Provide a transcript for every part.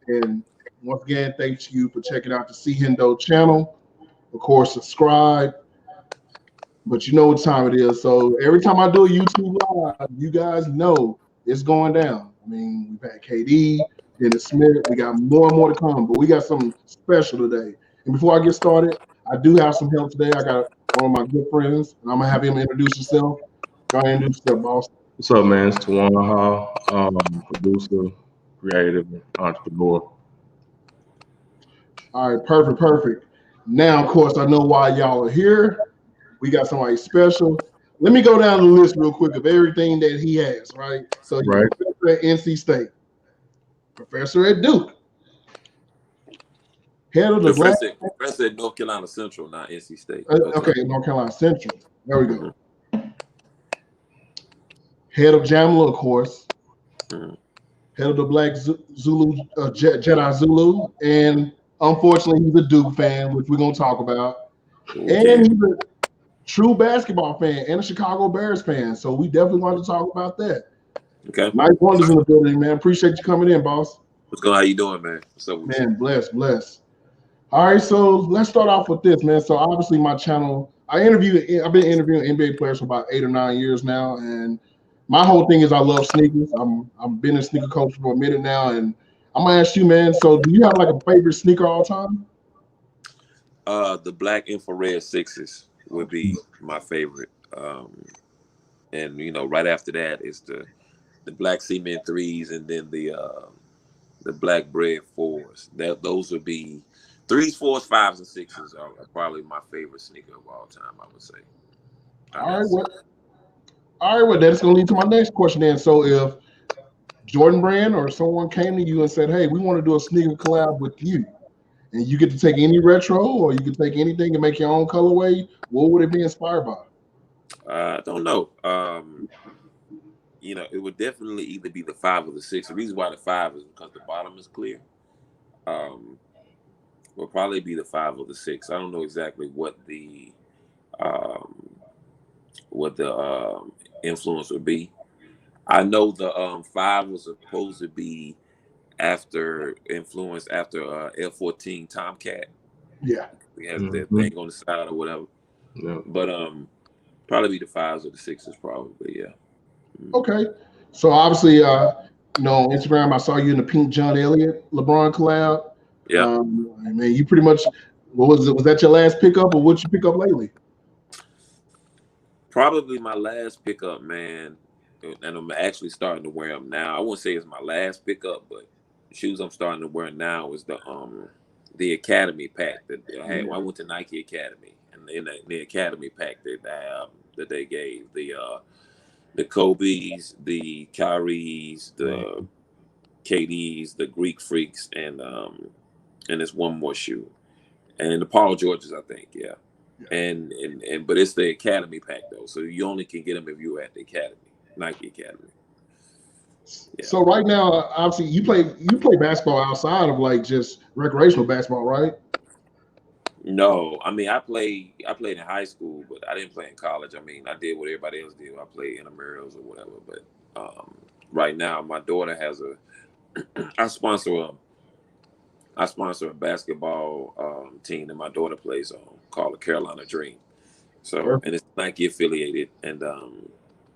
And once again, thanks you for checking out the C Hendo channel. Of course, subscribe. But you know what time it is. So every time I do a YouTube live, you guys know it's going down. I mean, we've had KD, Dennis Smith. We got more and more to come, but we got something special today. And before I get started, I do have some help today. I got one of my good friends, and I'm gonna have him introduce himself. Go ahead and introduce yourself, boss. What's up, man? It's Tawaine Hall, producer, creative, entrepreneur. All right, perfect, perfect. Now, of course, I know why y'all are here. We got somebody special. Let me go down the list real quick of everything that he has, right? So he's Right. professor at NC State, professor at Duke, head of the Black. Professor at North Carolina Central, not NC State. Okay, North Carolina Central. There we go. Head of Jamla, of course. Head of the Black Zulu Jedi Zulu, and unfortunately, he's a Duke fan, which we're gonna talk about. Okay. And he's a true basketball fan and a Chicago Bears fan. So we definitely want to talk about that. Okay. Mike Wonders in the building, man. Appreciate you coming in, boss. What's going on? How you doing, man? What's up with Man, bless. All right, so let's start off with this, man. So obviously my channel, I've been interviewing NBA players for about 8 or 9 years now, and my whole thing is I love sneakers. I've been a sneaker coach for a minute now, and I'm gonna ask you, man. So do you have like a favorite sneaker all time? The black infrared sixes would be my favorite. And you know, right after that is the black cement threes, and then the black bread fours. Those would be threes, fours, fives, and sixes are probably my favorite sneaker of all time, I would say. All right, well, that's gonna lead to my next question then. So if Jordan Brand or someone came to you and said, "Hey, we want to do a sneaker collab with you," and you get to take any retro or you can take anything and make your own colorway, what would it be inspired by? I don't know. You know, it would definitely either be the 5 or the 6. The reason why the 5 is because the bottom is clear. Will probably be the 5 or the 6. I don't know exactly what the influence would be. I know the 5 was supposed to be after F-14 Tomcat. Yeah, We have that thing on the side or whatever. Yeah. But probably be the 5s or the 6s, probably. Yeah. Okay. So obviously, you know, on Instagram, I saw you in the pink John Elliott LeBron collab. Yeah. I mean, you pretty much, what was it? Was that your last pickup, or what you pick up lately? Probably my last pickup, man. And I'm actually starting to wear them now. I wouldn't say it's my last pickup, but the shoes I'm starting to wear now is the Academy pack that I had. I went to Nike Academy, and in the Academy pack that they gave the Kobe's, the Kyries, the KDs, the Greek Freaks, and there's one more shoe, and the Paul Georges, I think, yeah. And but it's the Academy pack though, so you only can get them if you're at the Academy, Nike Academy. Yeah. So right now, obviously, you play basketball outside of like just recreational basketball, right? No, I mean I played in high school, but I didn't play in college. I mean I did what everybody else did. I played intramurals or whatever. But right now, my daughter has I sponsor a basketball team that my daughter plays on called the Carolina Dream. So and it's Nike affiliated, and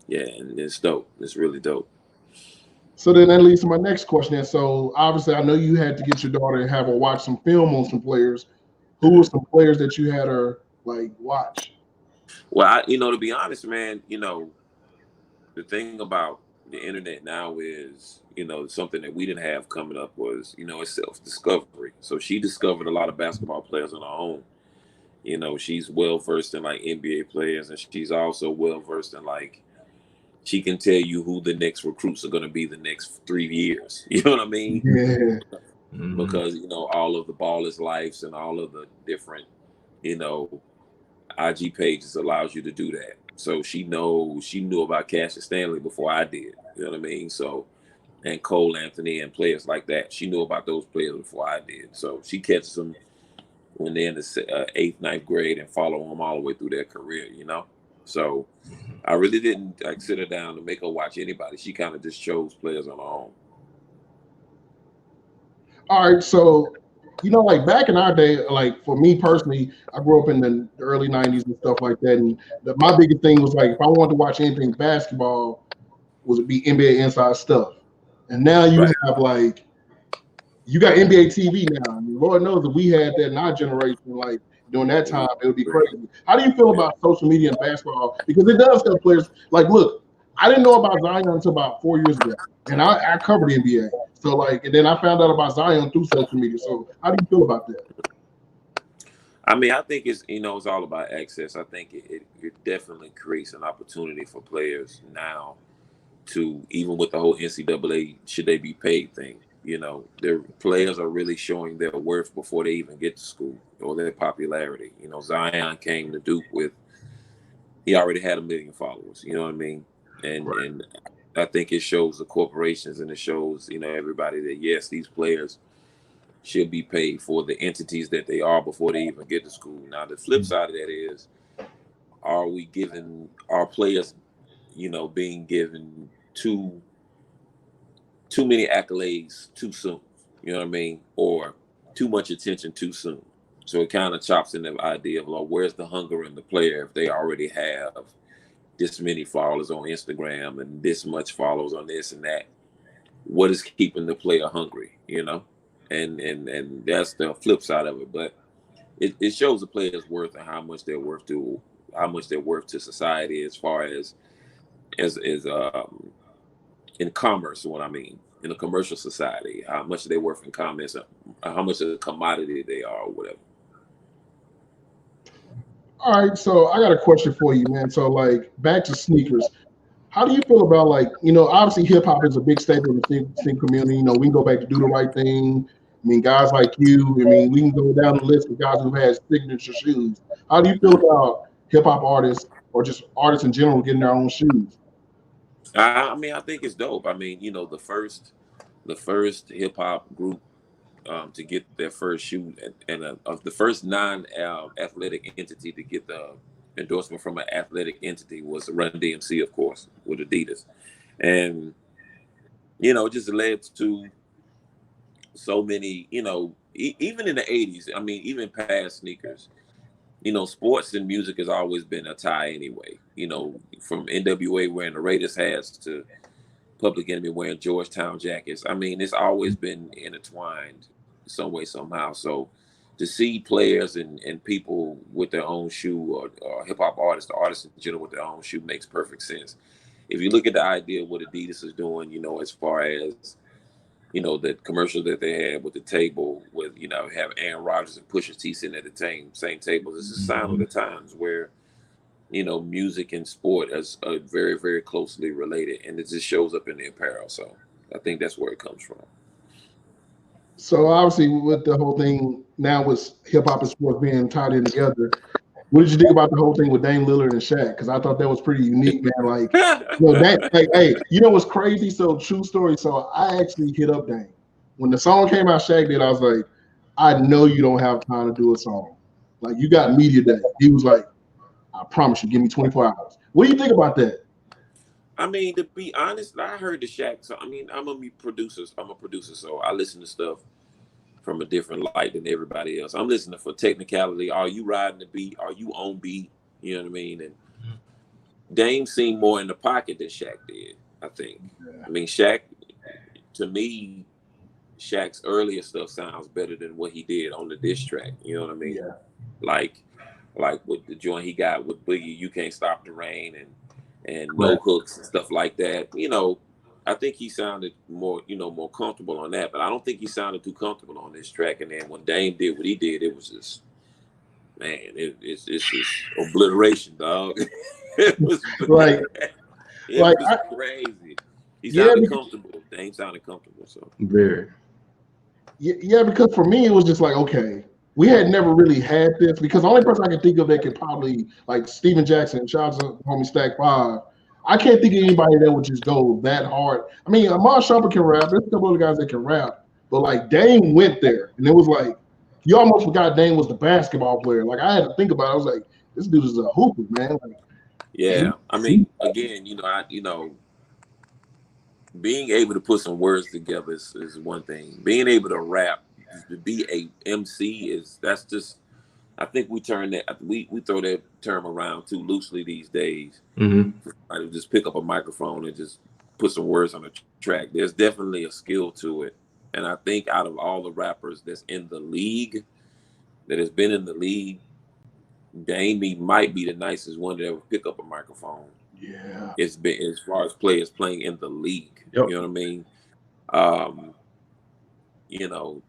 yeah, and it's dope. It's really dope. So then that leads to my next question. And so obviously, I know you had to get your daughter and have her watch some film on some players. Who were some players that you had her like watch? Well, to be honest, man, the thing about the internet now is, something that we didn't have coming up was, it's self-discovery. So she discovered a lot of basketball players on her own. She's well versed in like NBA players, and she's also well versed in like she can tell you who the next recruits are going to be the next 3 years. You know what I mean? Yeah. Because all of the Ballers Lives and all of the different IG pages allows you to do that. So she knew about Cassius Stanley before I did. You know what I mean? So, and Cole Anthony and players like that. She knew about those players before I did. So she catches them when they're in the 8th, 9th grade and follow them all the way through their career. So I really didn't sit her down to make her watch anybody. She kind of just chose players on her own. All right, so like back in our day, like for me personally, I grew up in the early '90s and stuff like that, and my biggest thing was like if I wanted to watch anything basketball, was it be NBA Inside stuff, and now you Right. have like you got NBA TV now. And Lord knows if we had that in our generation, like during that time, it would be crazy. How do you feel about social media and basketball? Because it does help players. Like, look, I didn't know about Zion until about 4 years ago, and I covered the NBA. So like, and then I found out about Zion through social media. So how do you feel about that? I mean, I think it's it's all about access. I think it definitely creates an opportunity for players now to, even with the whole NCAA should they be paid thing. Their players are really showing their worth before they even get to school or their popularity. Zion came to Duke with, he already had 1 million followers. You know what I mean? And I think it shows the corporations and it shows everybody that yes, these players should be paid for the entities that they are before they even get to school. Now the flip side of that is, are we giving our players, being given too many accolades too soon? You know what I mean? Or too much attention too soon. So it kind of chops in the idea of like, where's the hunger in the player if they already have this many followers on Instagram and this much followers on this and that? What is keeping the player hungry? And that's the flip side of it. But it shows the player's worth and how much they're worth to society as far as in commerce. What I mean, in a commercial society, how much they're worth in commerce, how much of a commodity they are, or whatever. All right, so I got a question for you, man. So like back to sneakers. How do you feel about like, obviously hip hop is a big staple in the sneaker community. We can go back to Do the Right Thing. I mean, guys like you. I mean, we can go down the list of guys who had signature shoes. How do you feel about hip hop artists or just artists in general getting their own shoes? I mean, I think it's dope. I mean, the first hip hop group to get their first shoe, and of the first non-athletic entity to get the endorsement from an athletic entity was Run DMC, of course, with Adidas, and it just led to so many. Even in the '80s, I mean, even past sneakers. Sports and music has always been a tie anyway. From NWA wearing the Raiders hats to Public Enemy wearing Georgetown jackets. I mean, it's always been intertwined some way, somehow. So to see players and people with their own shoe or hip hop artists, the artists in general with their own shoe makes perfect sense. If you look at the idea of what Adidas is doing, as far as the commercial that they had with the table with, have Aaron Rodgers and Pusha T sitting at the same table. This is a sign of the times where, music and sport are very, very closely related, and it just shows up in the apparel. So I think that's where it comes from. So obviously with the whole thing now with hip hop and sports being tied in together, what did you think about the whole thing with Dame Lillard and Shaq? Because I thought that was pretty unique, man. Like, hey, what's crazy? So true story. So I actually hit up Dame when the song came out. Shaq did. I was like, I know you don't have time to do a song. Like, you got media day. He was like, I promise you, give me 24 hours. What do you think about that? I mean, to be honest, I heard the Shaq. So I mean, I'm a producer, so I listen to stuff from a different light than everybody else. I'm listening for technicality. Are you riding the beat? Are you on beat? You know what I mean? And Dame seemed more in the pocket than Shaq did, I think. Yeah. I mean, Shaq, to me, Shaq's earlier stuff sounds better than what he did on the diss track. You know what I mean? Yeah. Like with the joint he got with Boogie, You Can't Stop the Rain, and No Hooks and stuff like that. I think he sounded more, more comfortable on that, but I don't think he sounded too comfortable on this track. And then when Dame did what he did, it was just, man, it's just obliteration, dog. It was right. It was crazy. He sounded comfortable. Dame sounded comfortable. So very. Yeah, because for me it was just like, okay, we had never really had this, because the only person I can think of that could probably, like Steven Jackson, shout out to homie Stack 5. I can't think of anybody that would just go that hard. I mean, Amon Shumpert can rap. There's a couple other guys that can rap, but like Dame went there, and it was like you almost forgot Dame was the basketball player. Like I had to think about it. I was like, this dude is a hooper, man. Like, yeah, I mean, again, being able to put some words together is one thing. Being able to rap, to be a MC that's just. I think we throw that term around too loosely these days. I just pick up a microphone and just put some words on a track. There's definitely a skill to it, and I think out of all the rappers that's in the league, that has been in the league, Damie might be the nicest one to ever pick up a microphone. Yeah, It's been as far as players playing in the league. Yep. You know what I mean? You know,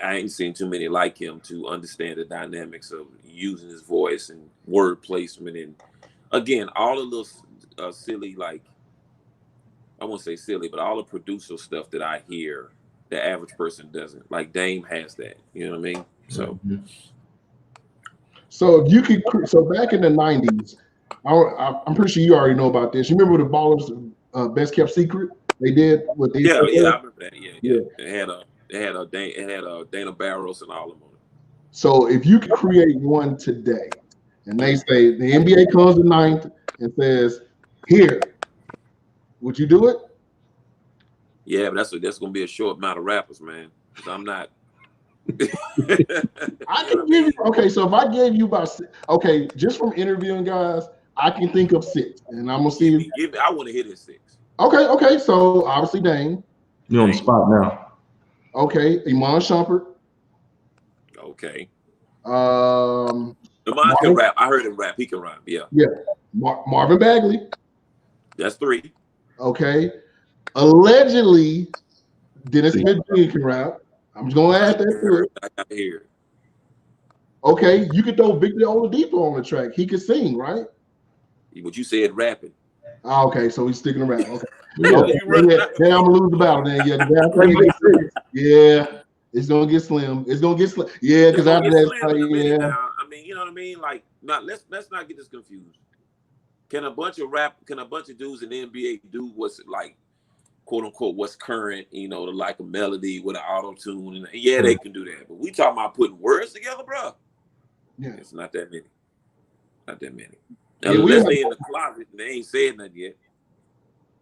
I ain't seen too many like him to understand the dynamics of using his voice and word placement, and again, all the little silly, like, I won't say silly, but all the producer stuff that I hear, the average person doesn't. Like Dame has that. You know what I mean? So. So if you could, so back in the 90s, I'm pretty sure you already know about this. You remember the Ballers Best Kept Secret they did with the Yeah, I remember that. Yeah. It had a Dana Barros and all of them on it. So if you could create one today, and they say the NBA comes to ninth and says, "Here," would you do it? Yeah, but that's gonna be a short amount of rappers, man. Because I'm not. I can give you, okay, so if I gave you about, okay, just from interviewing guys, I can think of 6, and I'm gonna see. I want to hit it 6. Okay, so obviously Dame. You're on the spot now. Okay, Iman Shumpert. Okay. Marvin can rap. I heard him rap. He can rap. Yeah. Yeah. Marvin Bagley. That's 3. Okay. Allegedly, Dennis Smith Jr. can rap. I'm just gonna add that to it. I got to hear it. Okay, you could throw Victor Oladipo on the track. He could sing, right? But you said rapping. Oh, okay, so he's sticking around. Okay. Then I'm gonna lose the battle. Then yeah, it's gonna get slim. It's gonna get slim. Yeah, because after that, now. I mean, you know what I mean? Like, let's not get this confused. Can a bunch of dudes in the NBA do what's like, quote unquote, what's current? You know, like a melody with an auto tune, and yeah, they can do that. But we talking about putting words together, bro. Yeah, it's not that many. Not that many. Yeah, unless they in the closet and they ain't said nothing yet.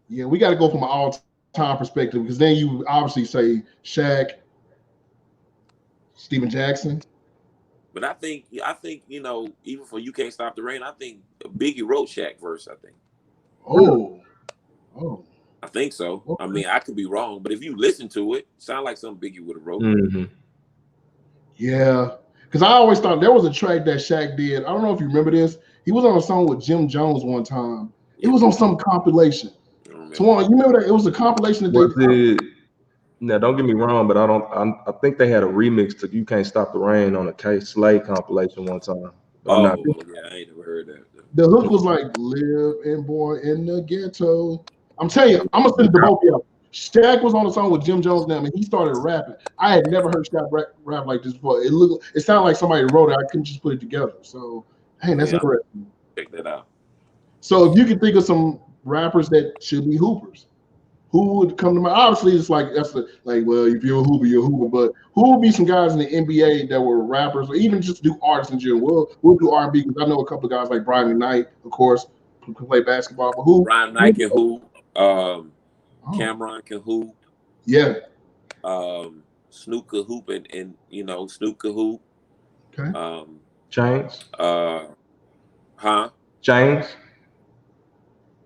Yeah, we got to go from an all-time perspective, because then you obviously say Shaq, Steven Jackson. But I think you know, even for You Can't Stop the Rain, I think Biggie wrote Shaq verse. I think. Oh. I think so. Okay. I mean, I could be wrong, but if you listen to it, sound like something Biggie would have wrote. Yeah, because I always thought there was a track that Shaq did. I don't know if you remember this. He was on a song with Jim Jones one time. It was on some compilation. So you remember that? It was a compilation that Now, don't get me wrong, but I think they had a remix to "You Can't Stop the Rain" on a K Slay compilation one time. Yeah, I ain't never heard that. The hook was like "Live and Born in the Ghetto." I'm telling you, I'm gonna send it to both of y'all. Shaq was on a song with Jim Jones now, and he started rapping. I had never heard Shaq rap like this before. It sounded like somebody wrote it. I couldn't just put it together. So, hey, that's interesting. Check that out. So, if you could think of some rappers that should be hoopers, who would come to mind? Obviously, it's like well, if you're a hooper, you're a hooper. But who would be some guys in the NBA that were rappers, or even just do artists in general? We'll do R&B, because I know a couple of guys like Brian McKnight, of course, who can play basketball. But who? Brian McKnight can hoop. Cameron can hoop. Yeah. Snoop could hoop, and you know, Snoop could hoop. Okay. James.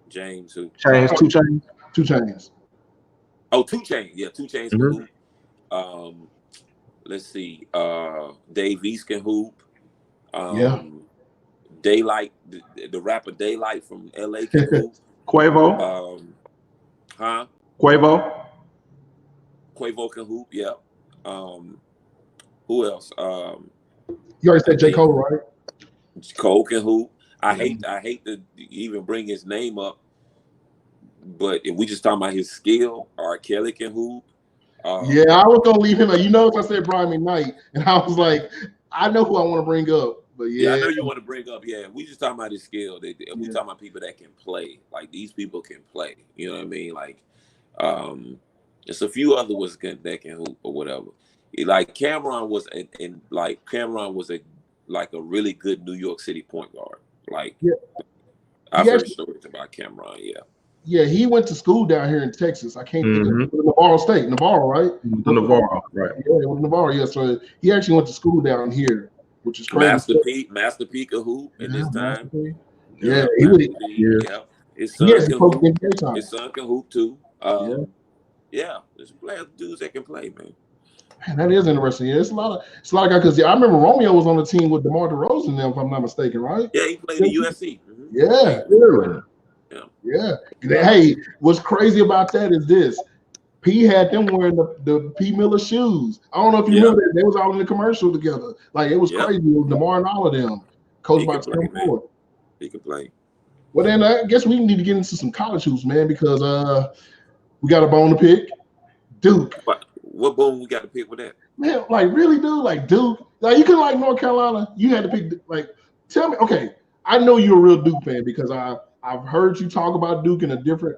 James who? Chains. 2 Chainz. 2 Chainz. Oh, 2 Chainz. Yeah, 2 Chainz can hoop. Let's see. Dave East can hoop. Daylight, the rapper Daylight from LA can hoop. Quavo. Quavo can hoop. Yeah. Who else? You already said J. Cole, right? Cole can hoop. I hate to even bring his name up, but if we just talking about his skill, R. Kelly can hoop. Yeah, I was gonna leave him. You know, I said Brian McKnight, and I was like, I know who I want to bring up, but yeah, I know you want to bring up. Yeah, we just talking about his skill. We talking about people that can play. Like, these people can play. You know what I mean? Like, there's a few other ones that can hoop or whatever. Like Cameron was, a really good New York City point guard. Like, I've heard stories about Cameron. Yeah. Yeah, he went to school down here in Texas. I can't think of Navarro State, right? Navarro, right? Yeah, Navarro. Yeah, so he actually went to school down here, which is crazy. Master Peak of hoop in this time. Yeah, yeah. His son can hoop. His son can hoop too. Yeah, there's plenty of dudes that can play, man. Man, that is interesting. Yeah, it's a lot of guys because I remember Romeo was on the team with DeMar DeRozan, if I'm not mistaken, right? Yeah, he played at USC. Yeah, yeah. Hey, what's crazy about that is this. P had them wearing the P Miller shoes. I don't know if you remember that. They was all in the commercial together. Like, it was crazy. It was DeMar and all of them. Coached by Tim Ford. He could play. Well, then I guess we need to get into some college hoops, man, because we got a bone to pick. Duke. What bone we got to pick with that? Man, like, really, dude? Like, Duke? Like, you couldn't like North Carolina? You had to pick, like, tell me. Okay, I know you're a real Duke fan because I've heard you talk about Duke in a different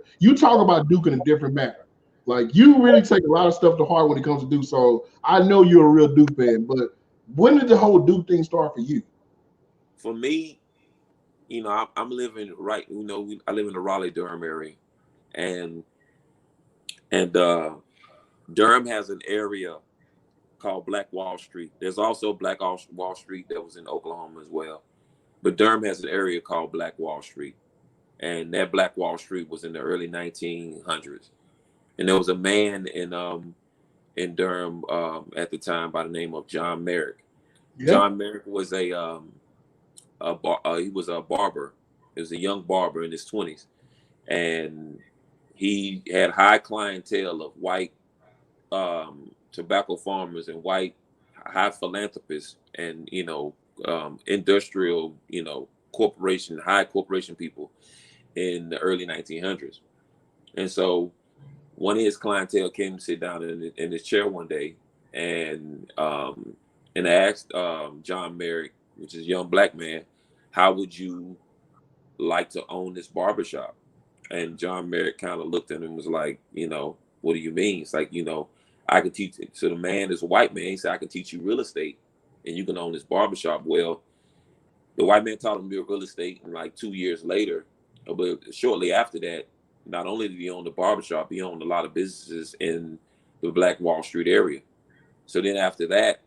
manner. Like, you really take a lot of stuff to heart when it comes to Duke. So I know you're a real Duke fan. But when did the whole Duke thing start for you? For me, you know, I'm living right. You know, I live in the Raleigh-Durham area, and Durham has an area called Black Wall Street. There's also Black Wall Street that was in Oklahoma as well, but Durham has an area called Black Wall Street, and that Black Wall Street was in the early 1900s. And there was a man in Durham at the time by the name of John Merrick. Yeah. John Merrick was he was a barber. He was a young barber in his 20s, and he had high clientele of white tobacco farmers and white high philanthropists and industrial high corporation people in the early 1900s. And so one of his clientele came to sit down in his chair one day and asked John Merrick, which is a young black man, how would you like to own this barbershop? And John Merrick kind of looked at him and was like, what do you mean? It's like, I could teach. So the man is a white man. He said, I can teach you real estate and you can own this barbershop. Well, the white man taught him real estate, and like 2 years later, but shortly after that, not only did he own the barbershop, he owned a lot of businesses in the Black Wall Street area. So then after that,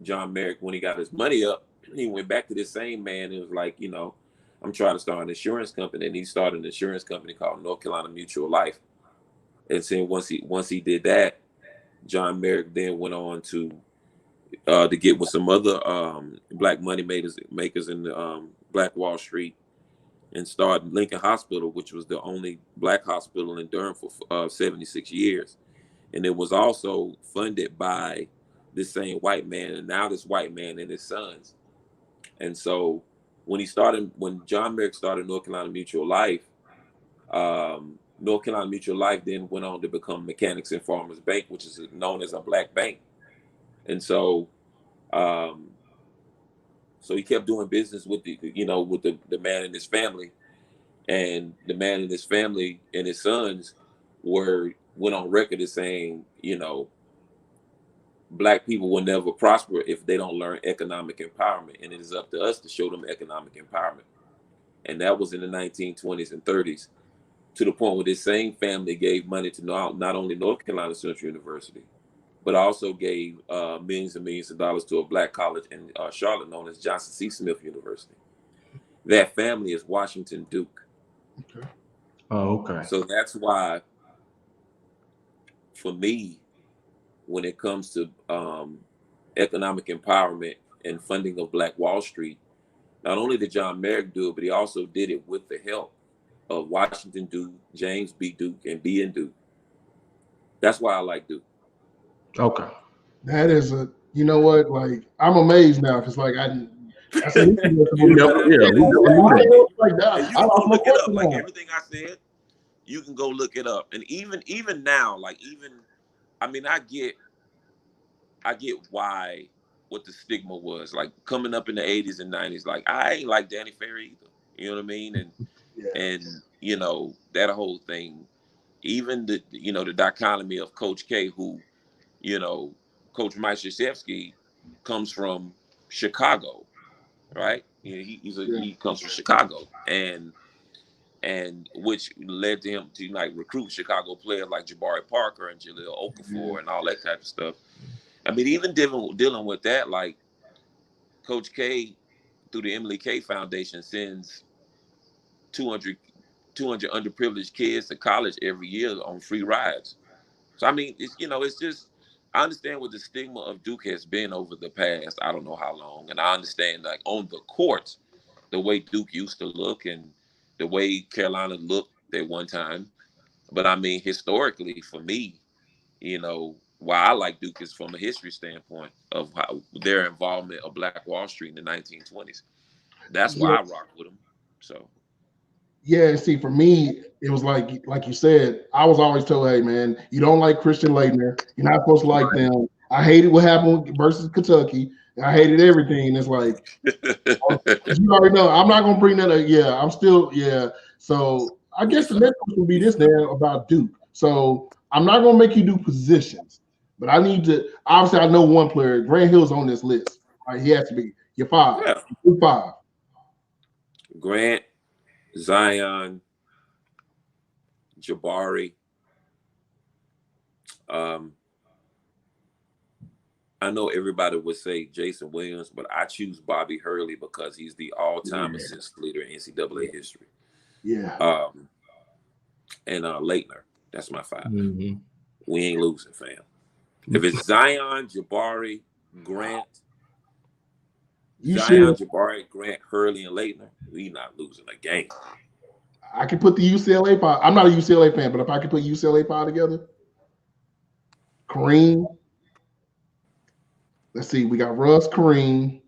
John Merrick, when he got his money up, he went back to this same man and was like, I'm trying to start an insurance company. And he started an insurance company called North Carolina Mutual Life. And then once he did that, John Merrick then went on to get with some other black money makers in the Black Wall Street and started Lincoln Hospital, which was the only black hospital in Durham for 76 years. And it was also funded by this same white man, and now this white man and his sons. And so when John Merrick started North Carolina Mutual Life, North Carolina Mutual Life then went on to become Mechanics and Farmers Bank, which is known as a black bank. And so he kept doing business with the man and his family, and the man and his family and his sons went on record as saying, black people will never prosper if they don't learn economic empowerment, and it is up to us to show them economic empowerment. And that was in the 1920s and 30s, to the point where this same family gave money to not only North Carolina Central University, but also gave millions and millions of dollars to a black college in Charlotte known as Johnson C. Smith University. That family is Washington Duke. Okay. Oh, okay. So that's why, for me, when it comes to economic empowerment and funding of Black Wall Street, not only did John Merrick do it, but he also did it with the help of Washington Duke, James B. Duke, and B.N. Duke. That's why I like Duke. Okay. That is like, I'm amazed now because like everything I said, like everything I said, you can go look it up. And even now, like I get what the stigma was like coming up in the 80s and 90s. Like, I ain't like Danny Ferry either. You know what I mean? And that whole thing, even the dichotomy of Coach K, who, Coach Mike Krzyzewski comes from Chicago, right? He comes from Chicago, and and which led to him to like recruit Chicago players like Jabari Parker and Jaleel Okafor and all that type of stuff. I mean, even dealing with that, like Coach K through the Emily K Foundation sends 200 underprivileged kids to college every year on free rides. So I mean, it's just I understand what the stigma of Duke has been over the past I don't know how long, and I understand like on the court the way Duke used to look and the way Carolina looked at one time. But I mean, historically, for me, why I like Duke is from a history standpoint of how their involvement of Black Wall Street in the 1920s. That's why I rock with them. So. Yeah, see, for me, it was like you said, I was always told, hey, man, you don't like Christian Laettner. You're not supposed to like them. I hated what happened versus Kentucky. I hated everything. It's like, you already know, I'm not going to bring that up. Yeah, I'm still, yeah. So I guess the next question will be this now about Duke. So I'm not going to make you do positions, but I need to, obviously, I know one player. Grant Hill's on this list. Right? He has to be. You're 5. Yeah. You're 5. Grant, Zion, Jabari. I know everybody would say Jason Williams, but I choose Bobby Hurley because he's the all-time assist leader in NCAA history. Yeah. And Laettner. That's my 5. Mm-hmm. We ain't losing, fam. If it's Zion, Jabari, Grant, Jabari, Grant, Hurley, and Laettner, we not losing a game. I can put the UCLA 5. I'm not a UCLA fan, but if I could put UCLA 5 together, Kareem. Let's see. We got Russ, Kareem.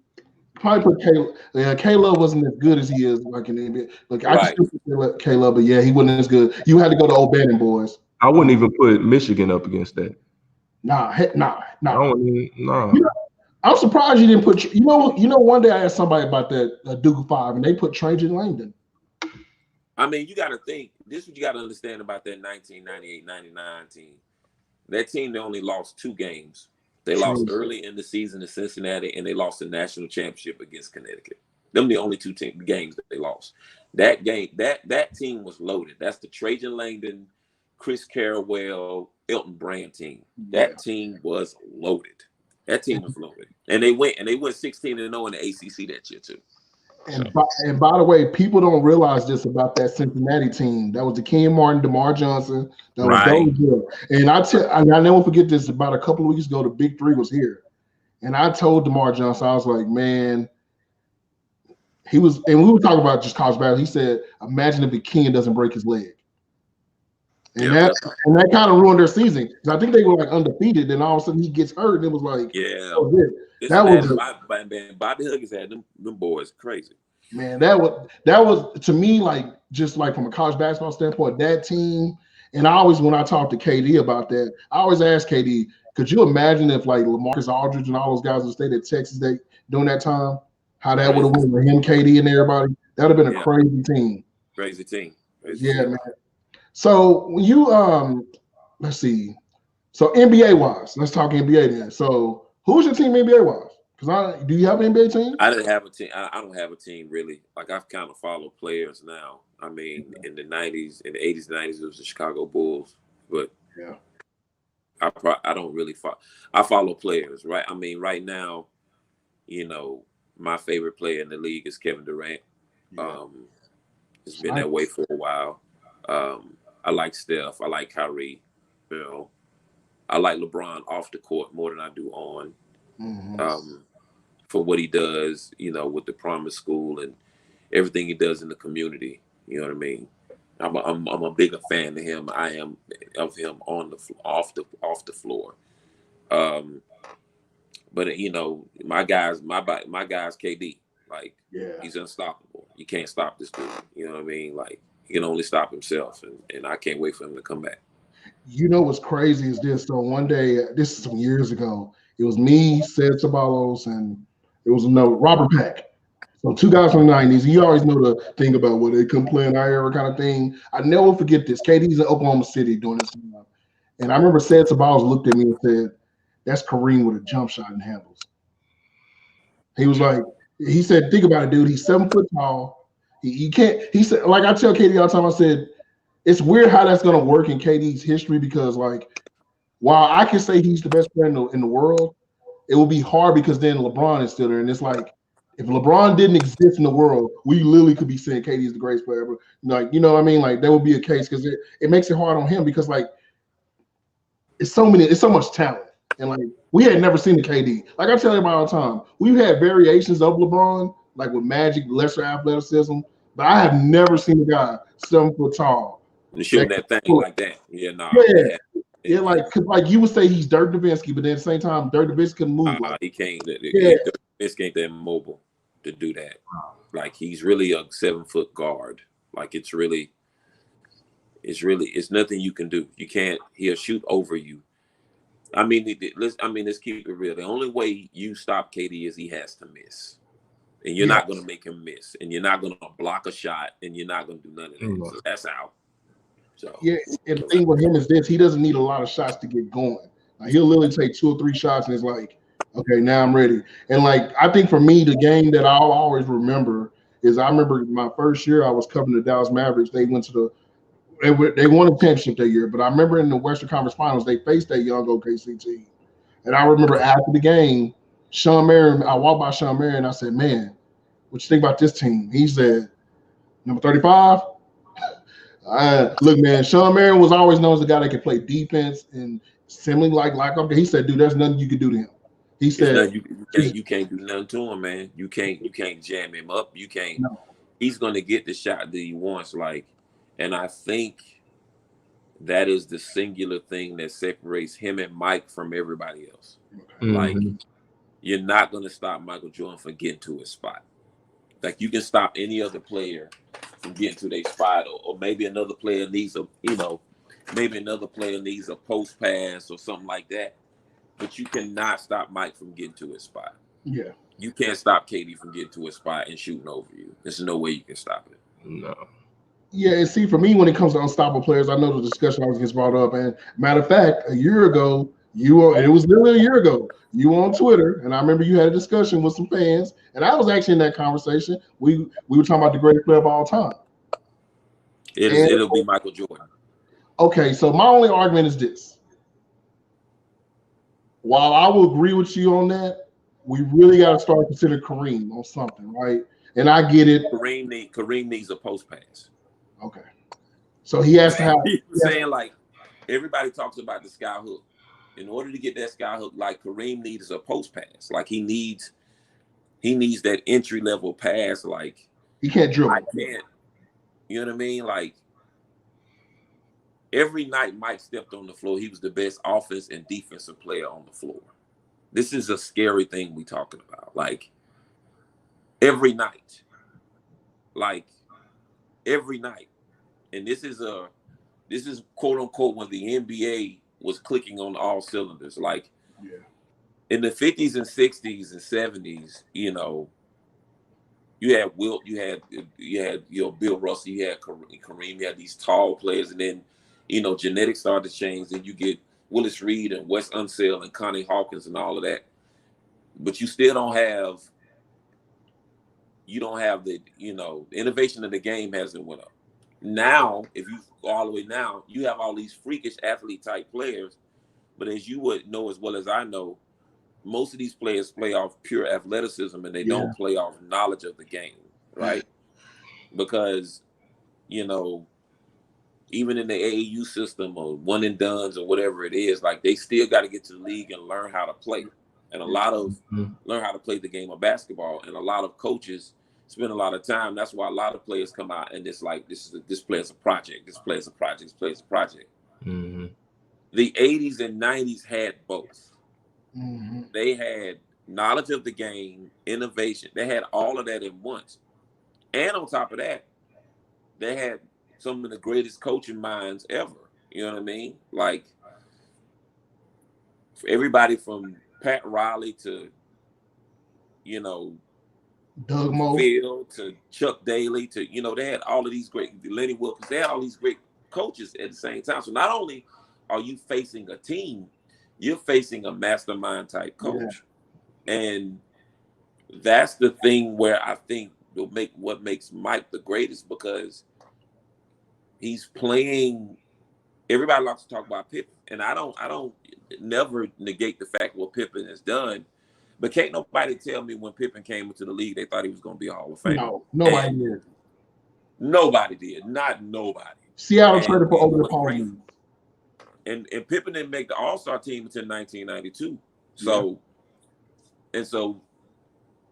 Probably put Caleb. Yeah, Caleb wasn't as good as he is like in the NBA. Look, I can still put Caleb, but yeah, he wasn't as good. You had to go to O'Bannon boys. I wouldn't even put Michigan up against that. Nah. No. I'm surprised you didn't put. One day I asked somebody about that Duke 5, and they put Trajan Langdon. I mean, you got to think. This is what you got to understand about that 1998-99 team. That team, they only lost 2 games. They lost early in the season to Cincinnati, and they lost the national championship against Connecticut. Them the only 2 games that they lost. That game, that team was loaded. That's the Trajan Langdon, Chris Carrawell, Elton Brand team. That team was loaded. And they went 16-0 in the ACC that year too. And by the way, people don't realize this about that Cincinnati team. That was the Kenyon Martin, DeMar Johnson. That was those. And I never forget this. About a couple of weeks ago, the Big 3 was here, and I told DeMar Johnson, I was like, man, and we were talking about just college basketball. He said, imagine if the Kenyon doesn't break his leg. And that kind of ruined their season because I think they were like undefeated. Then all of a sudden he gets hurt, and it was like, Bobby Huggins had them boys crazy. Man, that was to me like just like from a college basketball standpoint, that team. And when I talk to KD about that, I always ask KD, could you imagine if like LaMarcus Aldridge and all those guys would stayed at Texas during that time? How that would have went with him, KD, and everybody? That would have been a crazy team. Crazy team. Man. So when you let's see. So NBA wise, let's talk NBA then. So who's your team NBA wise? Because do you have an NBA team? I didn't have a team. I don't have a team really. Like I've kind of followed players now. I mean, in the 90s, in the 80s, 90s, it was the Chicago Bulls. But I don't really follow. I follow players, right? I mean, right now, my favorite player in the league is Kevin Durant. It's been that way for a while. I like Steph. I like Kyrie. I like LeBron off the court more than I do on. For what he does, with the Promise School and everything he does in the community. You know what I mean? I'm a bigger fan of him. I am of him off the floor. But my guy's KD. Like he's unstoppable. You can't stop this dude. You know what I mean? Like he can only stop himself, and I can't wait for him to come back. You know what's crazy is this? So one day, this is some years ago, it was me, Ced Ceballos, and it was another Robert Peck. So 2 guys from the 90s. You always know the thing about what they couldn't play in our era kind of thing. I never forget this. KD's in Oklahoma City doing this time. And I remember Ced Ceballos looked at me and said, that's Kareem with a jump shot and handles. He was like, he said, think about it, dude. He's 7 foot tall. He can't. He said, like I tell KD all the time. I said it's weird how that's gonna work in KD's history because like while I can say he's the best player in the world, it will be hard because then LeBron is still there, and it's like if LeBron didn't exist in the world, we literally could be saying KD is the greatest player ever. Like you know what I mean? Like that would be a case because it makes it hard on him because like it's so much talent. And like we had never seen the KD. Like I tell everybody all the time, we've had variations of LeBron, like with Magic, lesser athleticism, but I have never seen a guy 7 foot tall. And shooting that thing like that. Yeah, nah. Yeah. Yeah, like you would say he's Dirk Nowitzki, but then at the same time, Dirk Nowitzki couldn't move. He can't. Yeah. Dirk Nowitzki ain't that mobile to do that. Like he's really a 7-foot guard. Like it's nothing you can do. You can't. He'll shoot over you. I mean, let's keep it real. The only way you stop KD is he has to miss, and you're not going to make him miss, and you're not going to block a shot, and you're not going to do none of that. So that's out. So yeah, and the thing with him is this: he doesn't need a lot of shots to get going. Like he'll literally take 2 or 3 shots, and it's like, okay, now I'm ready. And like I think for me, the game that I'll always remember is I remember my first year I was covering the Dallas Mavericks. They went to they won a championship that year, but I remember in the Western Conference Finals they faced that young OKC team, and I remember after the game, Sean Marion. I walked by Sean Marion, and I said, "Man, what you think about this team?" He said, "Number 35." Look, man, Sean Marion was always known as the guy that could play defense and similarly like he said, dude, there's nothing you can do to him. He said you can't do nothing to him, man. You can't jam him up. You can't. No. He's gonna get the shot that he wants. Like, and I think that is the singular thing that separates him and Mike from everybody else. Mm-hmm. Like, you're not gonna stop Michael Jordan from getting to his spot. Like you can stop any other player from getting to their spot, or maybe another player needs a post pass or something like that. But you cannot stop Mike from getting to his spot. Yeah. You can't stop KD from getting to his spot and shooting over you. There's no way you can stop it. No. Yeah, and see, for me, when it comes to unstoppable players, I know the discussion always gets brought up. And matter of fact, a year ago, it was literally a year ago, you were on Twitter, and I remember you had a discussion with some fans, and I was actually in that conversation. We were talking about the greatest player of all time. It'll be Michael Jordan. Okay, so my only argument is this. While I will agree with you on that, we really got to start considering Kareem on something, right? And I get it. Kareem needs a post pass. Okay. So he has to have. Saying like everybody talks about the sky hook. In order to get that sky hook, like Kareem needs a post pass. Like he needs that entry level pass. Like he can't dribble. I can't. You know what I mean? Like every night Mike stepped on the floor, he was the best offense and defensive player on the floor. This is a scary thing we talking about. Like every night. And this is quote unquote when the NBA was clicking on all cylinders. Like in the 50s and 60s and 70s, you know, you had Wilt, you had Bill Russell, you had Kareem, you had these tall players, and then genetics started to change, and you get Willis Reed and Wes Unseld and Connie Hawkins and all of that. But you still don't have the innovation of the game hasn't went up. Now, if you go all the way now, you have all these freakish athlete type players, but as you would know as well as I know, most of these players play off pure athleticism and they don't play off knowledge of the game, right? Because, even in the AAU system or one and dones or whatever it is, like they still got to get to the league and learn how to play. And learn how to play the game of basketball. And a lot of coaches spend a lot of time. That's why a lot of players come out and it's like, this player's a project. This player's a project. This player's a project. Mm-hmm. The 80s and 90s had both. Mm-hmm. They had knowledge of the game, innovation. They had all of that at once. And on top of that, they had some of the greatest coaching minds ever. You know what I mean? Like, for everybody from Pat Riley to, Doug Moe, Phil to Chuck Daly to, they had all of these great, Lenny Wilkins, they had all these great coaches at the same time. So not only are you facing a team, you're facing a mastermind type coach. Yeah. And that's the thing where I think what makes Mike the greatest, because he's playing. Everybody likes to talk about Pippen, and I don't never negate the fact what Pippen has done, but can't nobody tell me when Pippen came into the league they thought he was going to be a Hall of Famer. No, nobody did. Nobody did. Not nobody. Seattle traded for over the Palms. And Pippen didn't make the All-Star team until 1992. So, and so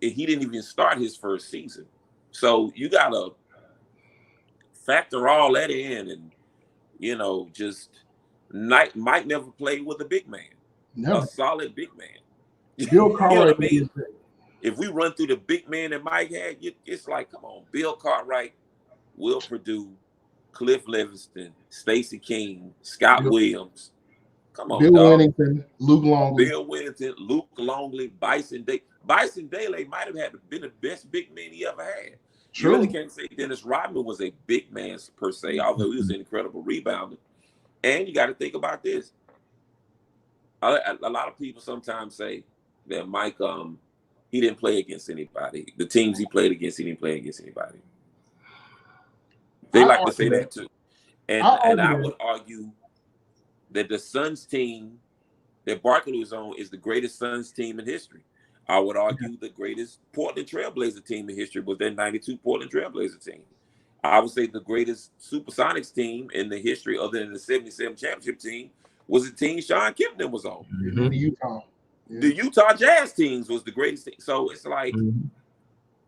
he didn't even start his first season. So you gotta factor all that in, and just Mike never played with a big man, a solid big man. Bill Cartwright. I mean? If we run through the big man that Mike had, it's like, come on, Bill Cartwright, Will Perdue, Cliff Livingston, Stacey King, Scott Williams. Come on, Bill dog. Wennington, Luke Longley. Bill Wennington, Luke Longley, Bison Day. Bison Daly might have been the best big man he ever had. True. You really can't say Dennis Rodman was a big man per se, although he was an incredible rebounder. And you got to think about this. A lot of people sometimes say that Mike, he didn't play against anybody. The teams he played against, he didn't play against anybody. They like to say that too. And I would argue that the Suns team that Barkley was on is the greatest Suns team in history. I would argue the greatest Portland Trailblazer team in history was that 92 Portland Trailblazer team. I would say the greatest Supersonics team in the history, other than the 77 championship team, was the team Sean Kempton was on. Mm-hmm. Utah. Yeah. The Utah Jazz teams was the greatest team. So it's like, and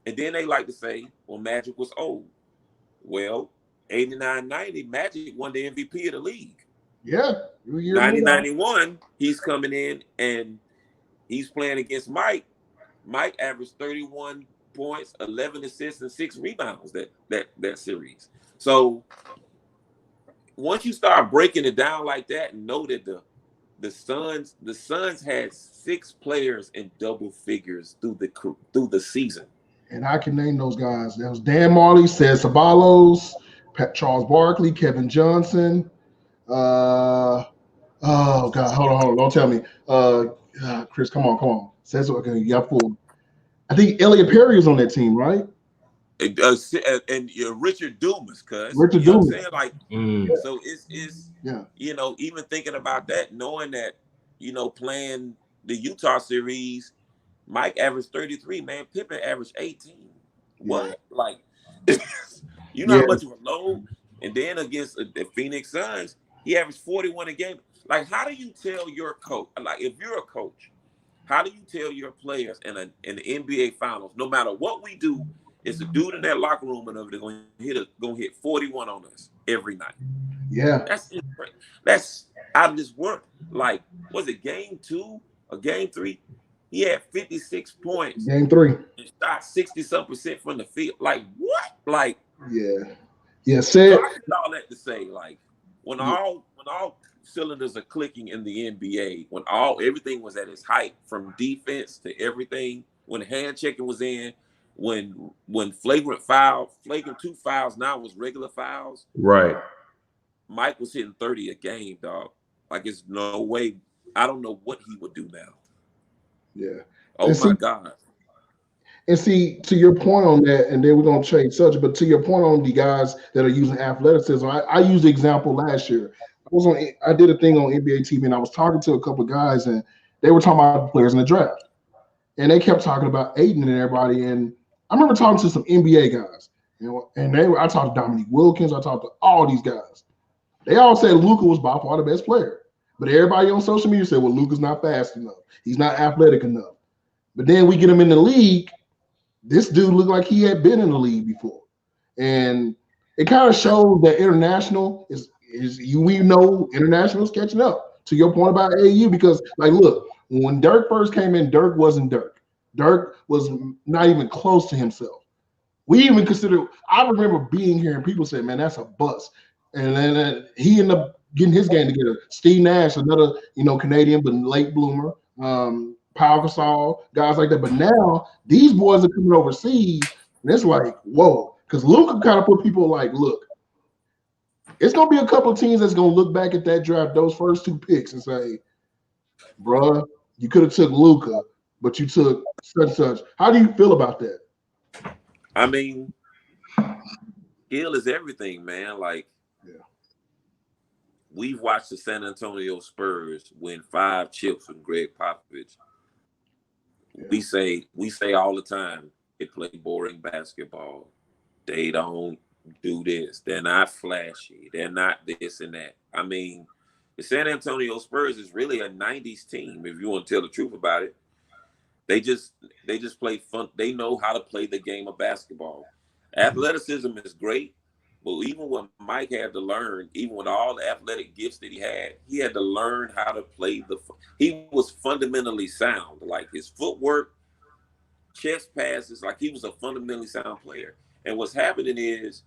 then they like to say, well, Magic was old. Well, 89-90, Magic won the MVP of the league. Yeah. 90-91, he's coming in and he's playing against Mike. Mike averaged 31 points, 11 assists, and 6 rebounds that series. So once you start breaking it down like that, and know that the Suns had 6 players in double figures through the season. And I can name those guys. That was Dan Marley, Cez Ceballos, Charles Barkley, Kevin Johnson. Oh God, hold on, don't tell me. Chris, come on. Says okay, you got 4. I think Elliot Perry was on that team, right? And Richard Dumas, cuz Richard Dumas. Dumas. Like, so it's even thinking about that, knowing that, playing the Utah series, Mike averaged 33, man. Pippen averaged 18. What? Like, how much of a load? And then against the Phoenix Suns, he averaged 41 a game. Like, how do you tell your coach? Like, if you're a coach, how do you tell your players in the NBA Finals, no matter what we do, it's a dude in that locker room and they're going to hit 41 on us every night? Yeah, that's out of this world. Like, was it game 2 or game 3? He had 56 points. Game 3. And shot 60-some% from the field. Like, what? Like, yeah. Said all that to say, like, when all cylinders are clicking in the NBA, when everything was at its height, from defense to everything, when hand checking was in, when flagrant 2 fouls now was regular fouls. Right. Mike was hitting 30 a game, dog. Like, it's no way. I don't know what he would do now. Yeah. Oh my God. And see, to your point on that, and then we're gonna change subject, but to your point on the guys that are using athleticism, I used the example last year. I did a thing on NBA TV, and I was talking to a couple of guys, and they were talking about players in the draft, and they kept talking about Aiden and everybody. And I remember talking to some NBA guys, and I talked to Dominique Wilkins, I talked to all these guys. They all said Luka was by far the best player, but everybody on social media said, well, Luka's not fast enough, he's not athletic enough. But then we get him in the league. This dude looked like he had been in the league before, and it kind of shows that international international's catching up. To your point about AU, because like, look, when Dirk first came in, Dirk wasn't Dirk. Dirk was not even close to himself. We even considered. I remember being here and people said, "Man, that's a bust," and then he ended up getting his game together. Steve Nash, another Canadian but late bloomer. Pau Gasol, guys like that. But now these boys are coming overseas, and it's like, whoa, because Luka kind of put people like, look, it's gonna be a couple of teams that's gonna look back at that draft, those first 2 picks, and say, bruh, you could have took Luka, but you took such and such. How do you feel about that? I mean, skill is everything, man. Like, we've watched the San Antonio Spurs win 5 chips from Greg Popovich. We say all the time, they play boring basketball. They don't do this. They're not flashy. They're not this and that. I mean, the San Antonio Spurs is really a 90's team, if you want to tell the truth about it. They just play fun. They know how to play the game of basketball. Athleticism is great, but even what Mike had to learn, even with all the athletic gifts that he had to learn how to play he was fundamentally sound. Like his footwork, chest passes, like he was a fundamentally sound player. And what's happening is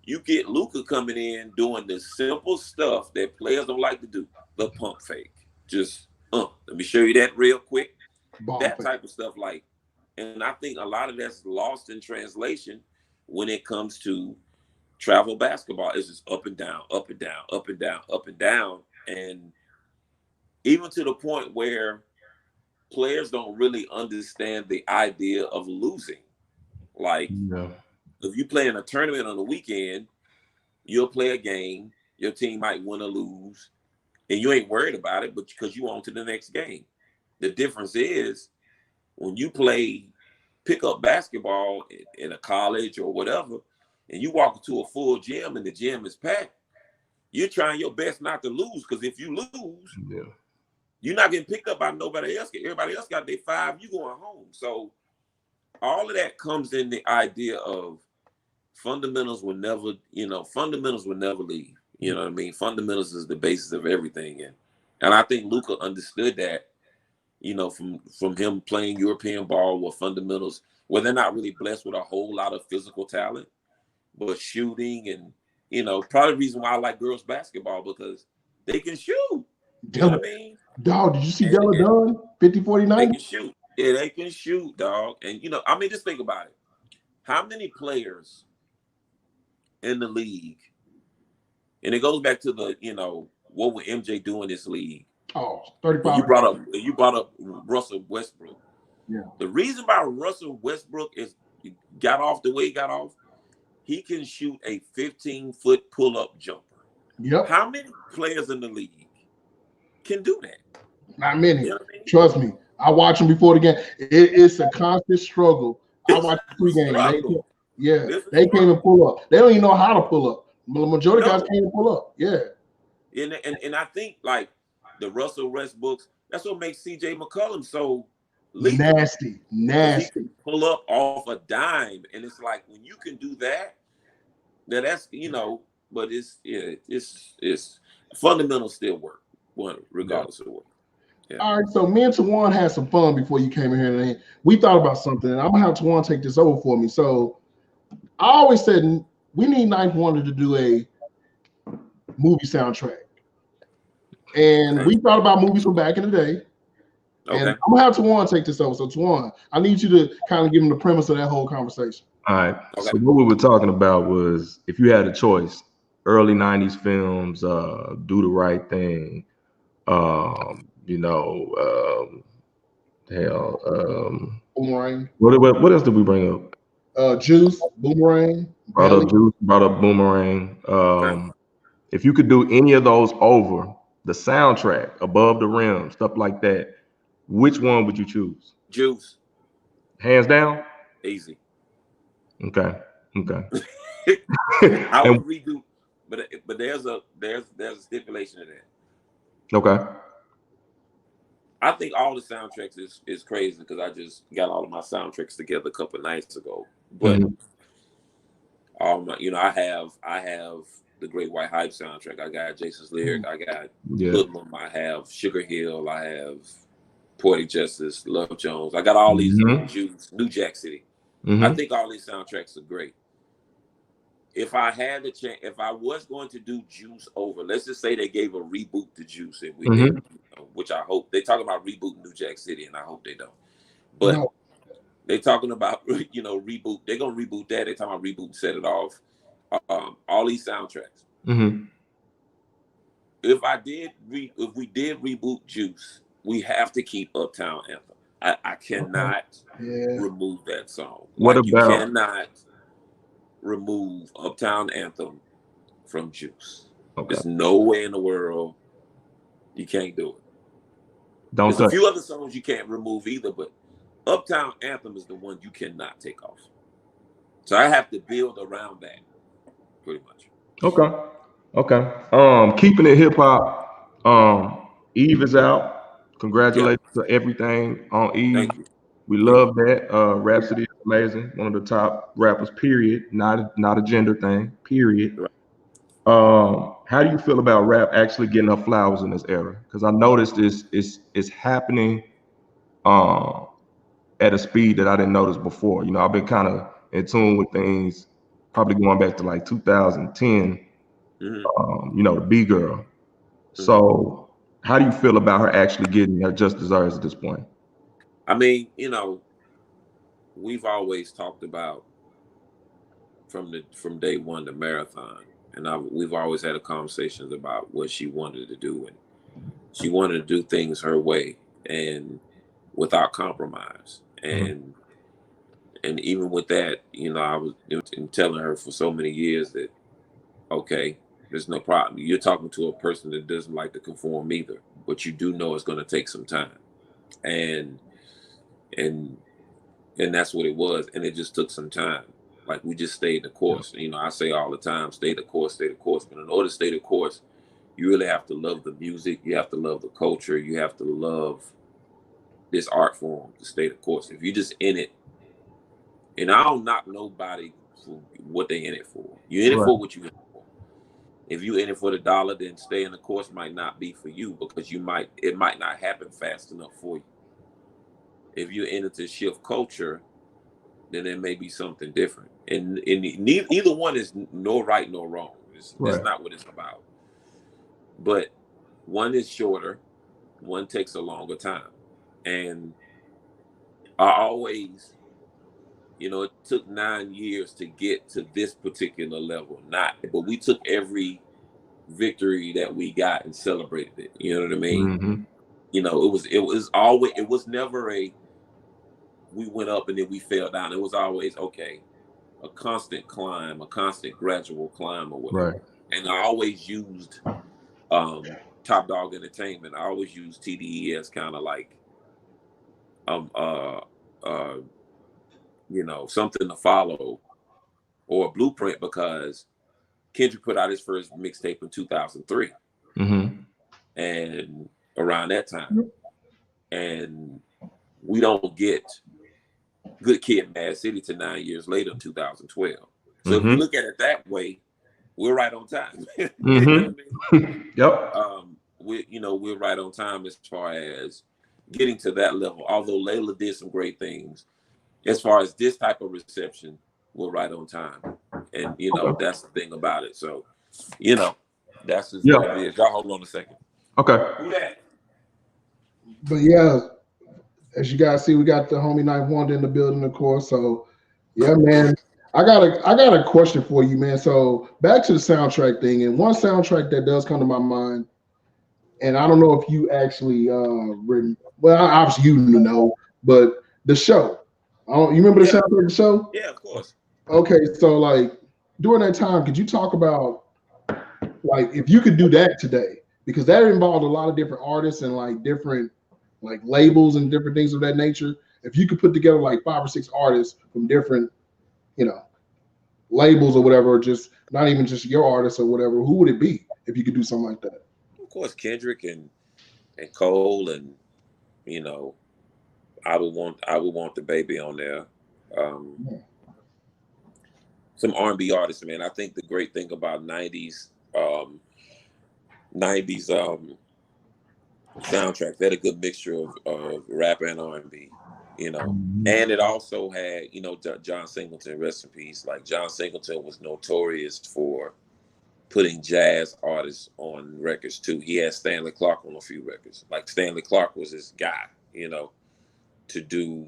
you get Luka coming in doing the simple stuff that players don't like to do, the pump fake. Just, let me show you that real quick. That type of stuff, like, and I think a lot of that's lost in translation when it comes to travel basketball. It's just up and down, up and down, up and down, up and down. And even to the point where players don't really understand the idea of losing. Like, if you play in a tournament on the weekend, you'll play a game, your team might win or lose, and you ain't worried about it, but because you on to the next game. The difference is when you play pickup basketball in a college or whatever, and you walk into a full gym and the gym is packed, you're trying your best not to lose, because if you lose, you're not getting picked up by nobody else. Everybody else got their 5, you going home. So all of that comes in the idea of fundamentals will never leave. You know what I mean? Fundamentals is the basis of everything. And I think Luka understood that, from him playing European ball with fundamentals, where they're not really blessed with a whole lot of physical talent, but shooting and, probably the reason why I like girls basketball, because they can shoot. You know what I mean? Dog, did you see Della Dunn? 50, 40, 90? They can shoot. Yeah, they can shoot, dog. And, just think about it. How many players in the league, and it goes back to the, what would MJ do in this league? Oh, 35. You brought up Russell Westbrook. Yeah. The reason why Russell Westbrook got off the way he got off, he can shoot a 15-foot pull-up jumper. Yep. How many players in the league can do that? Not many. You know what I mean? Trust me. I watch them before the game. It's a constant struggle. I watch the pregame. They can't even pull up. They don't even know how to pull up. The majority of guys can't even pull up. Yeah. And I think, like, the Russell Westbrooks, that's what makes CJ McCollum so lethal. Nasty. He can pull up off a dime. And it's like, when you can do that, that's, but it's fundamentals still work, regardless of what. Yeah. All right, so me and Tawaine had some fun before you came in here, and we thought about something, and I'm gonna have Tawaine take this over for me. So I always said we need Ninth Wonder to do a movie soundtrack, and we thought about movies from back in the day. Okay. And I'm gonna have Tawaine take this over. So Tawaine, I need you to kind of give him the premise of that whole conversation. All right. Okay. So what we were talking about was, if you had a choice, early 90s films, Do the Right Thing, Boomerang. What else did we bring up? Juice, Boomerang. Brought up Juice, brought up Boomerang. If you could do any of those over, the soundtrack, Above the Rim, stuff like that, which one would you choose? Juice. Hands down? Easy. Okay. I would redo, but there's a stipulation to that. Okay. I think all the soundtracks is crazy, because I just got all of my soundtracks together a couple of nights ago. But I have the Great White Hype soundtrack. I got Jason's Lyric. I got Hoodlum. I have Sugar Hill. I have Poetic Justice, Love Jones. I got all these Juice, New Jack City. I think all these soundtracks are great. If I had the chance, if I was going to do Juice over, let's just say they gave a reboot to Juice, and we did, which I hope they talking about rebooting New Jack City, and I hope they don't. But they talking about reboot. They're gonna reboot that. They talking about reboot, Set It Off. All these soundtracks. If we did reboot Juice, we have to keep Uptown Anthem. I cannot remove that song. What like, about? You cannot remove Uptown Anthem from Juice. Okay. There's no way in the world you can't do it. Don't There's a touch. few other songs you can't remove either, but Uptown Anthem is the one you cannot take off. So I have to build around that, pretty much. Okay. Keeping it hip hop. Eve is out. Congratulations to everything on Eve. Thank you. We love that. Rapsody is amazing. One of the top rappers, period. Not a gender thing, period. Right. How do you feel about rap actually getting her flowers in this era? Because I noticed it's happening at a speed that I didn't notice before. You know, I've been kind of in tune with things, probably going back to like 2010. You know, the B girl. So, how do you feel about her actually getting her just desserts at this point? I mean, you know, we've always talked about from day one the marathon, and we've always had a conversations about what she wanted to do, and she wanted to do things her way and without compromise. And even with that, you know, I was telling her for so many years that, okay, there's no problem. You're talking to a person that doesn't like to conform either, but you do know it's going to take some time, and that's what it was, and it just took some time. Like, we just stayed the course. You know, I say all the time, stay the course, stay the course. But in order to stay the course, you really have to love the music. You have to love the culture. You have to love this art form to stay the course. If you're just in it, and I don't knock nobody for what they in it for. You're in it for what you in it for. If you're in it for the dollar, then stay in the course might not be for you, because it might not happen fast enough for you. If you're in it to shift culture, then there may be something different. And neither one is no right nor wrong. It's not what it's about. But one is shorter, one takes a longer time. And I always, you know, it took 9 years to get to this particular level. But we took every victory that we got and celebrated it. You know what I mean? You know, it was never we went up and then we fell down. It was always, okay, a constant climb, a constant gradual climb or whatever. Right. And I always used Top Dog Entertainment. I always used TDE as kind of like you know, something to follow or a blueprint, because Kendrick put out his first mixtape in 2003. And around that time. And we don't get Good Kid, Mad City to 9 years later in 2012. So if you look at it that way, we're right on time. You know what I mean? Yep. We're right on time as far as getting to that level. Although Layla did some great things, as far as this type of reception, we're right on time. And you know, that's the thing about it. So, you know, that's just what it is. Y'all hold on a second. Okay. Who that? But yeah, as you guys see, we got the homie Knife Wonder in the building, of course. So yeah, man. I got a question for you, man. So back to the soundtrack thing, and one soundtrack that does come to my mind, and I don't know if you actually obviously you know, but The Show. You remember the soundtrack of The Show? Yeah, of course. Okay, so like during that time, could you talk about like if you could do that today? Because that involved a lot of different artists and like different like labels and different things of that nature. If you could put together like 5 or 6 artists from different, you know, labels or whatever, or just not even just your artists or whatever, who would it be if you could do something like that? Of course, Kendrick and Cole, and you know, I would want the baby on there. Some R&B artists, man. I think the great thing about 90's soundtrack, they had a good mixture of rap and R&B, you know. And it also had, you know, John Singleton, rest in peace. Like, John Singleton was notorious for putting jazz artists on records too. He had Stanley Clarke on a few records. Like, Stanley Clarke was his guy, you know, to do,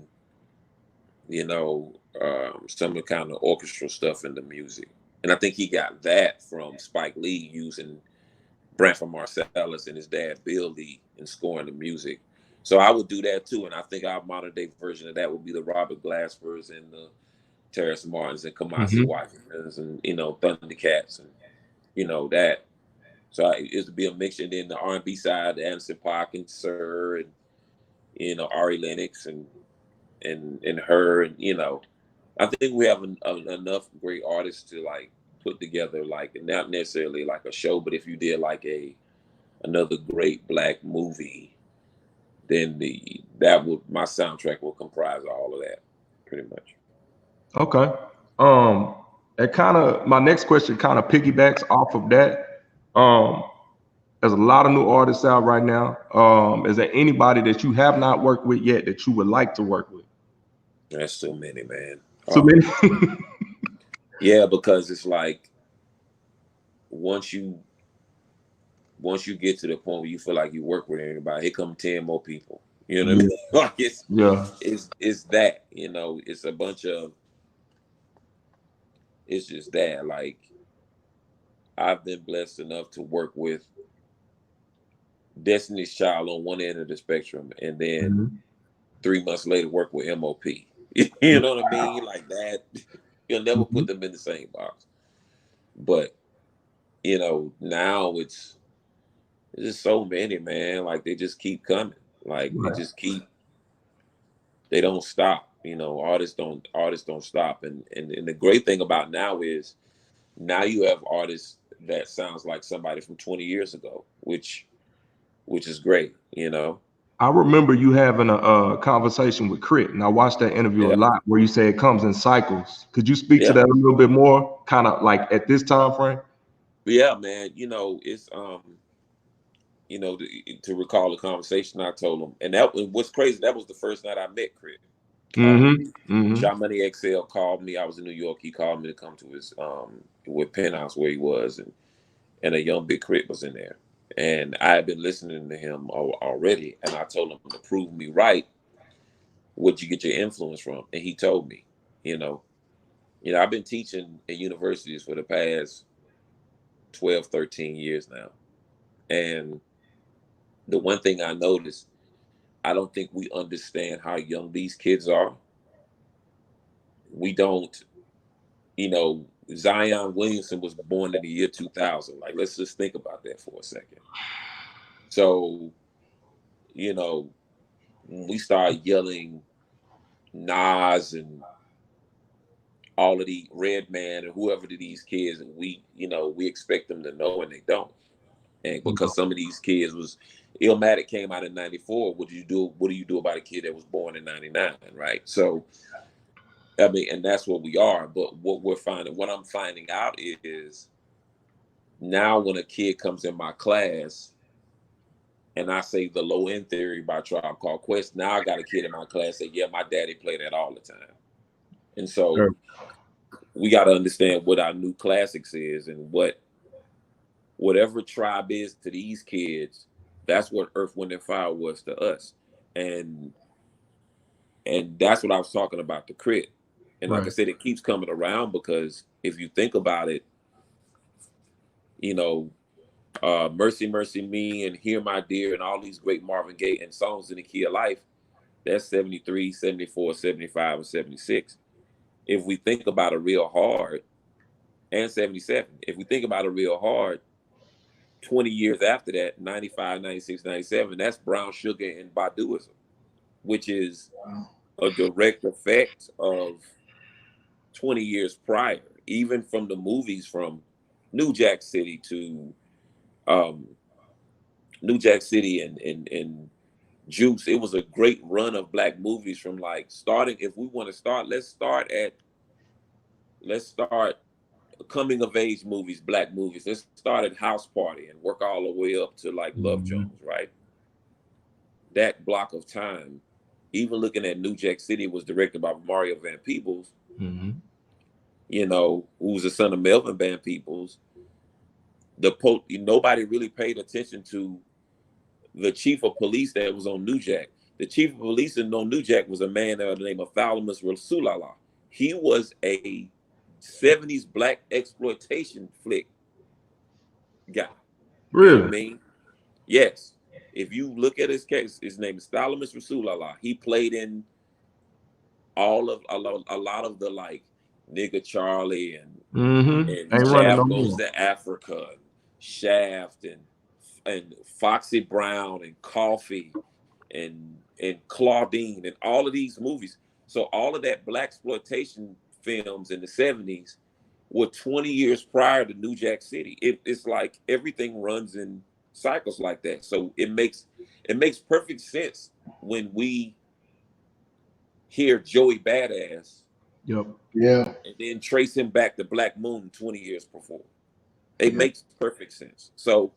you know, some of the kind of orchestral stuff in the music. And I think he got that from Spike Lee using Branford Marsalis and his dad Bill Lee in scoring the music. So I would do that too. And I think our modern day version of that would be the Robert Glaspers and Terrace Martins and Kamasi Washingtons and Thundercats and that. So it would be a mixture. And then the R&B side, Anderson .Paak and Sir and Ari Lennox and her and I think we have enough great artists to like put together like not necessarily like a show, but if you did like another great black movie, then my soundtrack will comprise all of that pretty much. Okay. It kind of, my next question kind of piggybacks off of that. There's a lot of new artists out right now. Is there anybody that you have not worked with yet that you would like to work with? There's so many, man. So many. Yeah, because it's like once you get to the point where you feel like you work with anybody, here come 10 more people. You know what I mean? Like it's that, it's a bunch of, it's just that. Like I've been blessed enough to work with Destiny's Child on one end of the spectrum, and then 3 months later work with MOP. You know what I mean? Like that. You'll never put them in the same box. But now it's just so many, man. Like they just keep coming. Like they don't stop. Artists don't stop. And the great thing about now is now you have artists that sounds like somebody from 20 years ago, which is great, I remember you having a conversation with Crit, and I watched that interview a lot where you say it comes in cycles. Could you speak to that a little bit more, kind of like at this time frame? Yeah, man. It's to recall the conversation I told him, and that what's crazy. That was the first night I met Crit. Jamla XL called me. I was in New York. He called me to come to his with Penthouse where he was, and a young Big Crit was in there. And I had been listening to him already, and I told him to prove me right. Where'd you get your influence from? And he told me, I've been teaching at universities for the past 12, 13 years now. And the one thing I noticed, I don't think we understand how young these kids are. We don't, Zion Williamson was born in the year 2000. Like, let's just think about that for a second. So, when we start yelling Nas and all of the Redman and whoever to these kids, and we expect them to know and they don't. And because some of these kids was Illmatic came out in 94, what do you do about a kid that was born in 99, right? So I mean, and that's what we are. But what I'm finding out is now when a kid comes in my class and I say the Low End Theory by Tribe Called Quest, now I got a kid in my class say, yeah, my daddy played that all the time. And so we got to understand what our new classics is, and whatever Tribe is to these kids, that's what Earth, Wind, and Fire was to us. And that's what I was talking about, the Crit. And like I said, it keeps coming around because if you think about it, Mercy, Mercy Me and Hear My Dear and all these great Marvin Gaye and Songs in the Key of Life, that's 73, 74, 75, and 76. If we think about it real hard, and 77, if we think about it real hard, 20 years after that, 95, 96, 97, that's Brown Sugar and Baduism, which is a direct effect of 20 years prior, even from the movies from New Jack City to New Jack City and Juice. It was a great run of black movies from like starting, if we want to start, let's start coming of age movies, black movies. Let's start at House Party and work all the way up to like Love Jones, right? That block of time, even looking at New Jack City, was directed by Mario Van Peebles, who was the son of Melvin Van Peebles. Nobody really paid attention to the chief of police that was on New Jack. The chief of police on New Jack was a man by the name of Thalamus Rasulullah. He was a 70s black exploitation flick guy. Really? You know what I mean? Yes. If you look at his case, his name is Thalamus Rasulullah. He played in a lot of the like, Nigga Charlie and Ain't running no Shaft Goes more. to Africa, and Shaft and Foxy Brown and Coffee and Claudine and all of these movies. So all of that black exploitation films in the 70s were 20 years prior to New Jack City. It's like everything runs in cycles like that. So it makes perfect sense when we hear Joey Badass. Yep. Yeah. And then trace him back to Black Moon 20 years before. It makes perfect sense. So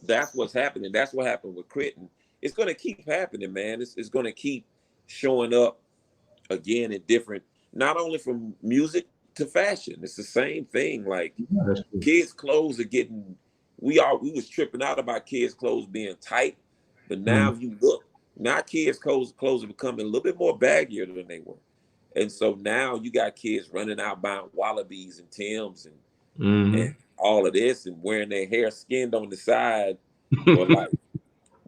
that's what's happening. That's what happened with Critton. It's going to keep happening, man. It's going to keep showing up again in different, not only from music to fashion. It's the same thing. Like kids' clothes are getting, we was tripping out about kids' clothes being tight, but now if you look, now kids' clothes are becoming a little bit more baggier than they were. And so now you got kids running out buying Wallabies and Timbs and all of this and wearing their hair skinned on the side or like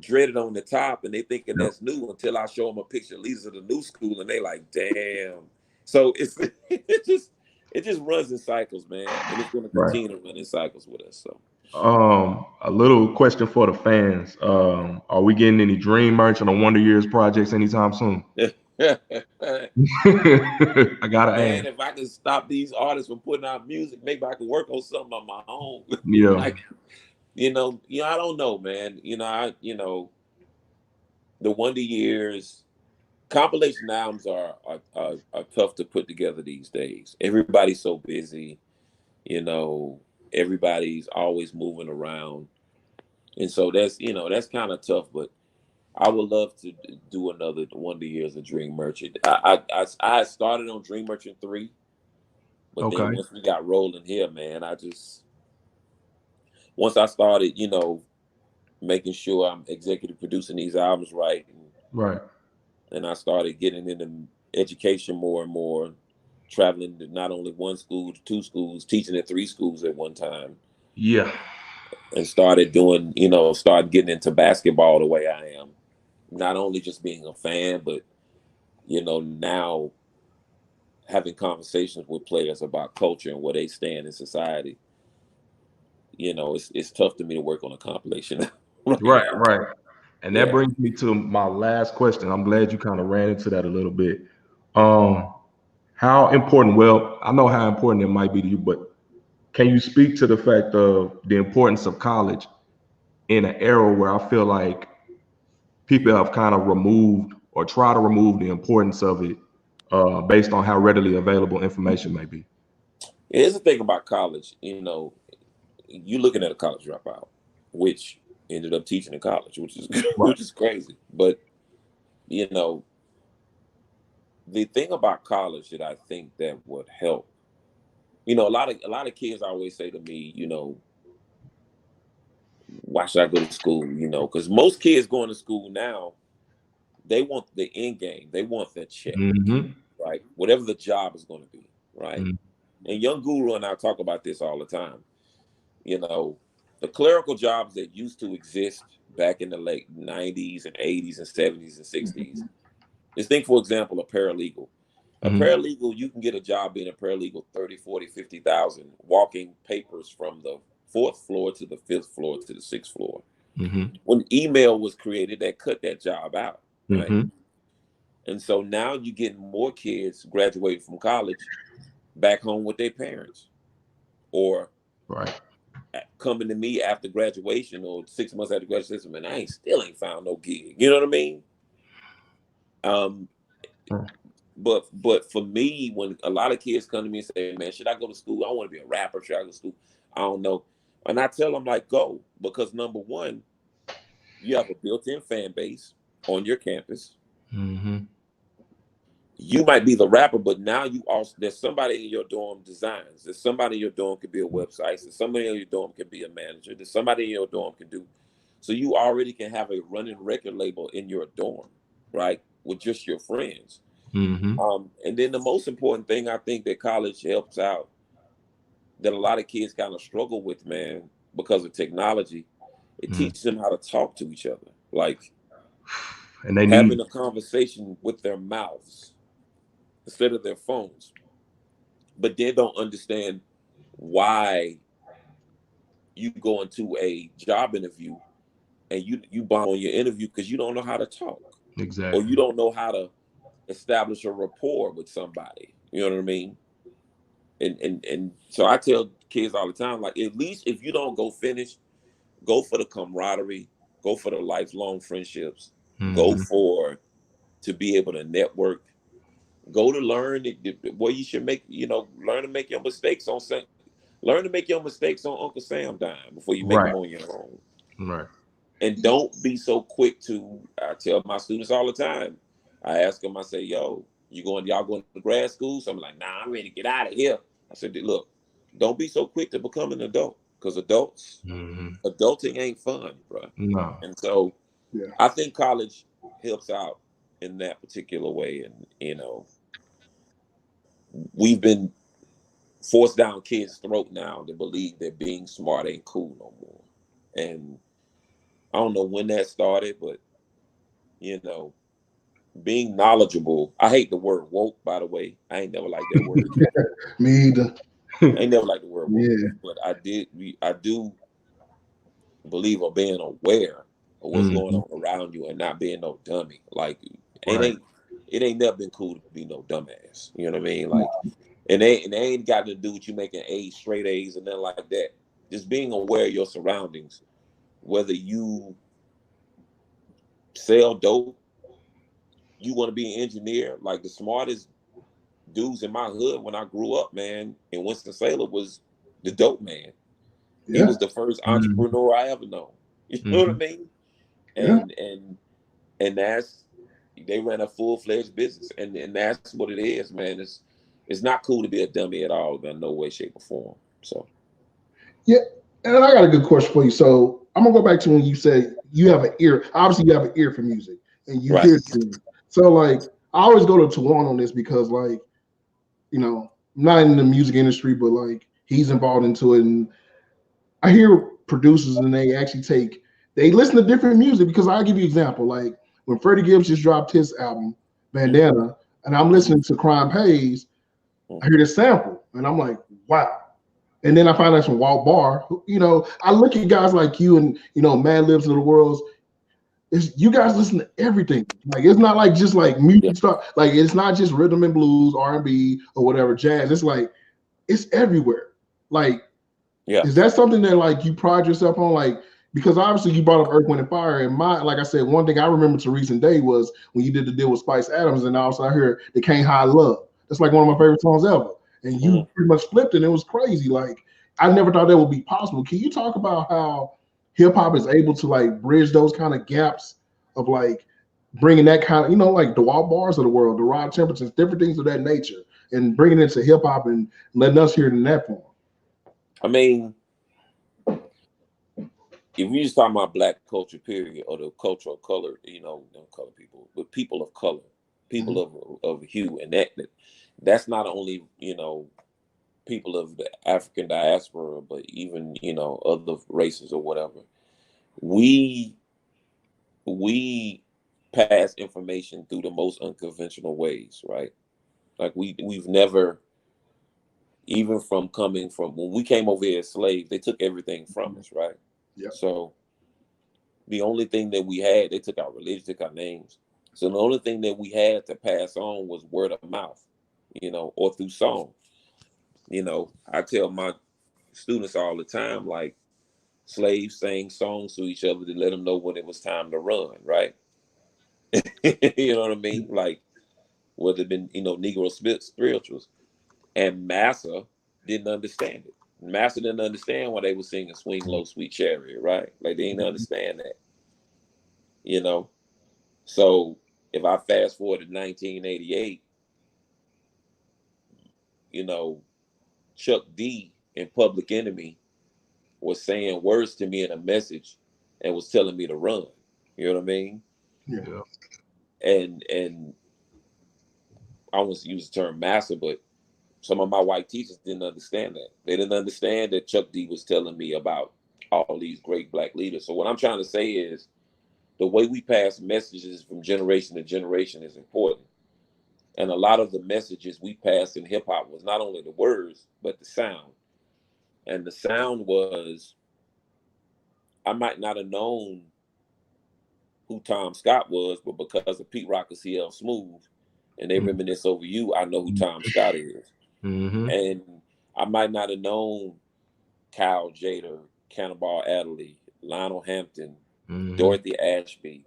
dreaded on the top, and they thinking that's new until I show them a picture of Leaders of the New School and they like, damn. So it just runs in cycles, man, and it's going to continue to run in cycles with us. So a little question for the fans. Are we getting any Dream merch on the Wonder Years projects anytime soon? I gotta ask. If I can stop these artists from putting out music, maybe I can work on something on my own. Yeah. Like, I don't know, man. The Wonder Years compilation albums are tough to put together these days. Everybody's so busy, everybody's always moving around. And so that's kind of tough, but I would love to do another Wonder Years of Dream Merchant. I started on Dream Merchant 3, but then once we got rolling here, man, once I started, making sure I'm executive producing these albums right. And I started getting into education more and more, traveling to not only one school, to 2 schools, teaching at 3 schools at one time. Yeah. And started doing, started getting into basketball the way I am. Not only just being a fan, but, now having conversations with players about culture and where they stand in society. It's tough to me to work on a compilation. Right. And that brings me to my last question. I'm glad you kind of ran into that a little bit. How important, well, I know how important it might be to you, but can you speak to the fact of the importance of college in an era where I feel like people have kind of removed or try to remove the importance of it based on how readily available information may be? Here's the thing about college, you looking at a college dropout, which ended up teaching in college, which is crazy. But the thing about college that I think that would help, a lot of kids always say to me, why should I go to school? Because most kids going to school now, they want the end game, they want the check, right? Whatever the job is going to be, right? And Young Guru and I talk about this all the time. The clerical jobs that used to exist back in the late 90s and 80s and 70s and 60s. Just think, for example, a paralegal. A paralegal, you can get a job being a paralegal 30, 40, 50,000, walking papers from the 4th floor to the 5th floor to the 6th floor. When email was created, that cut that job out, right? And so now you're getting more kids graduating from college back home with their parents, or coming to me after graduation or 6 months after graduation, and I still ain't found no gig. You know what I mean? But for me, when a lot of kids come to me and say, man, should I go to school? I want to be a rapper. Should I go to school? I don't know. And I tell them, like, go. Because number one, you have a built-in fan base on your campus. You might be the rapper, but now there's somebody in your dorm designs. There's somebody in your dorm could be a website. There's somebody in your dorm can be a manager. There's somebody in your dorm can do. So you already can have a running record label in your dorm, right? With just your friends. And then the most important thing I think that college helps out, that a lot of kids kind of struggle with, man, because of technology, it teaches them how to talk to each other, like having a conversation with their mouths instead of their phones. but they don't understand why you go into a job interview and you bomb on your interview because you don't know how to talk, Exactly. or you don't know how to establish a rapport with somebody. You know what I mean? And so I tell kids all the time, like, at least if you don't go finish, go for the camaraderie, go for the lifelong friendships, go for to be able to network, go to learn where you should make, learn to make your mistakes on learn to make your mistakes on Uncle Sam dime before you make them on your own. Right. And don't be so quick to, I tell my students all the time, I ask them, I say, yo, y'all going to grad school? So I'm like, nah, I'm ready to get out of here. I said, look, don't be so quick to become an adult, because adulting ain't fun, bro. No. And so Yeah. I think college helps out in that particular way. And, we've been forced down kids' throat now to believe that being smart ain't cool no more. And I don't know when that started, but, being knowledgeable. I hate the word woke, by the way. I ain't never liked that word. Me either. I ain't never liked the word woke. Yeah. But I do believe of being aware of what's going on around you and not being no dummy. Like, it ain't never been cool to be no dumbass. You know what I mean? Like, and they ain't got to do with you making A's, straight A's, and nothing like that. Just being aware of your surroundings, whether you sell dope, you want to be an engineer. Like, the smartest dudes in my hood when I grew up, man, in Winston-Salem was the dope man. Yeah. He was the first entrepreneur I ever known. You know what I mean? And that's, they ran a full-fledged business, and that's what it is, man. It's not cool to be a dummy at all, in no way, shape, or form. So yeah, and I got a good question for you. So I'm gonna go back to when you said you have an ear. Obviously, you have an ear for music, and you hear things. So, like, I always go to Tawaine on this because, like, I'm not in the music industry, but, like, he's involved into it, and I hear producers and they listen to different music, because I'll give you an example. Like, when Freddie Gibbs just dropped his album, Bandana, and I'm listening to Crime Pays, I hear this sample, and I'm like, wow. And then I find out from Walt Barr. I look at guys like you and, Mad Libs of the world. You guys listen to everything. Like, it's not like just like music stuff. Like, it's not just rhythm and blues, R&B, or whatever, jazz. It's like, it's everywhere. Like, is that something that, like, you pride yourself on? Like, because obviously you brought up Earth, Wind, and Fire. And like I said, one thing I remember to recent day was when you did the deal with Spice Adams, and also I heard "They Can't Hide Love." That's like one of my favorite songs ever. And you pretty much flipped it. And it was crazy. Like, I never thought that would be possible. Can you talk about how hip hop is able to, like, bridge those kind of gaps of, like, bringing that kind of, like the Walt Bars of the world, the Rod Temperatures, different things of that nature, and bringing it to hip hop and letting us hear it in that form? I mean, if we just talking about Black culture, period, or the culture of color, no color people, but people of color, people of hue, and that's not only, people of the African diaspora, but even, other races or whatever. We pass information through the most unconventional ways, right? Like, we've never, even from coming from when we came over here as slaves, they took everything from us, right? Yeah. So the only thing that we had, they took our religion, took our names. So the only thing that we had to pass on was word of mouth, or through song. I tell my students all the time, like, slaves sang songs to each other to let them know when it was time to run, right? You know what I mean? Like, whether it been, Negro spirituals. And Massa didn't understand it. Massa didn't understand why they were singing "Swing Low, Sweet Chariot," right? Like, they didn't understand that, So if I fast forward to 1988, Chuck D in Public Enemy was saying words to me in a message and was telling me to run. You know what I mean? Yeah. And I almost use the term massa, but some of my white teachers didn't understand that. They didn't understand that Chuck D was telling me about all these great Black leaders. So what I'm trying to say is, the way we pass messages from generation to generation is important. And a lot of the messages we passed in hip hop was not only the words, but the sound. And the sound was, I might not have known who Tom Scott was, but because of Pete Rock and CL Smooth, and they reminisce over you, I know who Tom Scott is. And I might not have known Kyle Jader, Cannonball Adderley, Lionel Hampton, Dorothy Ashby,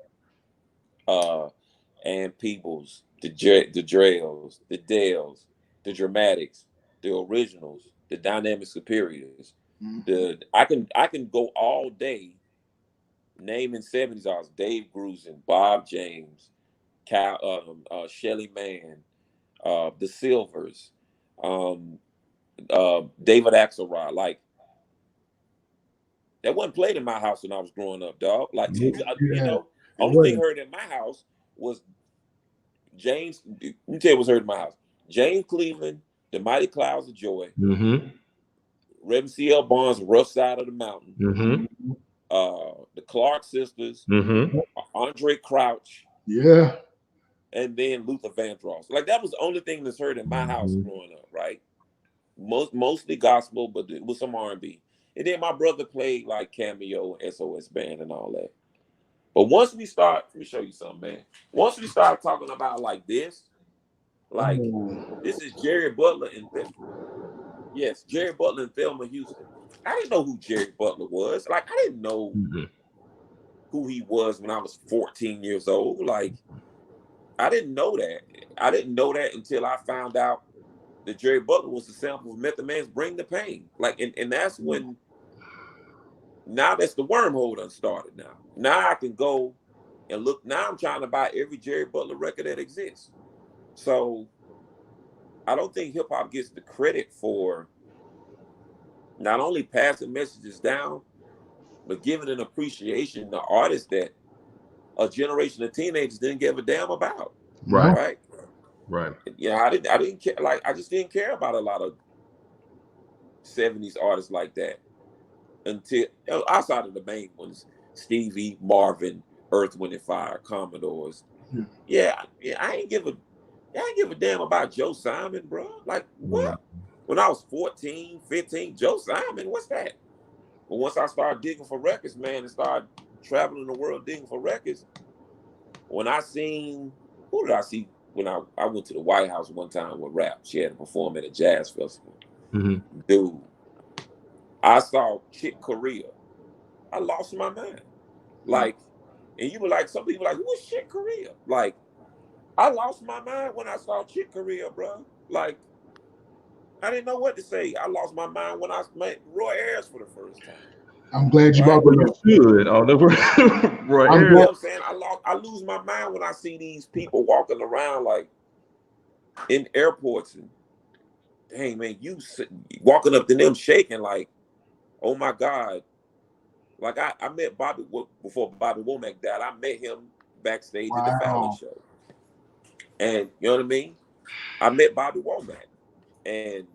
Ann Peebles, the Drells, the Dales, the Dramatics, the Originals, the Dynamic Superiors. I can go all day naming 70s artists: Dave Grusin, Bob James, Shelly Manne, the Silvers, David Axelrod. Like, that wasn't played in my house when I was growing up, dog. Like, you know, only thing heard in my house was James. Let me tell you what's heard in my house: James Cleveland, The Mighty Clouds of Joy, Reverend C.L. Barnes, Rough Side of the Mountain, the Clark Sisters, Andre Crouch, and then Luther Vandross. Like, that was the only thing that's heard in my house growing up, right? Mostly gospel, but it was some R&B. And then my brother played like Cameo, SOS Band, and all that. But once we start, let me show you something, man. Once we start talking about like this, like this is Jerry Butler and Jerry Butler and Thelma Houston. I didn't know who Jerry Butler was. Like, I didn't know who he was when I was 14 years old. Like, I didn't know that. I didn't know that until I found out that Jerry Butler was the sample of Method Man's Bring the Pain. Like, and that's when, now that's the wormhole done started now. Now I can go and look. Now I'm trying to buy every Jerry Butler record that exists. So I don't think hip hop gets the credit for not only passing messages down, but giving an appreciation to artists that a generation of teenagers didn't give a damn about. Right. Yeah, I didn't care. Like, I just didn't care about a lot of 70s artists like that until outside of the main ones: Stevie, Marvin, Earth, Wind and Fire, Commodores. I ain't give a damn about Joe Simon, bro. Like, what? When I was 14, 15, Joe Simon, what's that? But once I started digging for records, man, and started traveling the world digging for records, when I seen, who did I see? When I went to the White House one time with Rap, she had to perform at a jazz festival. Dude, I saw Chick Corea. I lost my mind. Like, and you were like, some people like, who is Chick Corea? Like, I lost my mind when I saw Chick Corea, bro. Like, I didn't know what to say. I lost my mind when I met Roy Ayers for the first time. I'm glad you brought that up. You should. Roy Ayers. You know what I'm saying? I lose my mind when I see these people walking around like in airports and, dang, man, you walking up to them shaking like, oh my God. Like, I met Bobby before Bobby Womack died. I met him backstage at the Fallon show. And you know what I mean? I met Bobby Womack. And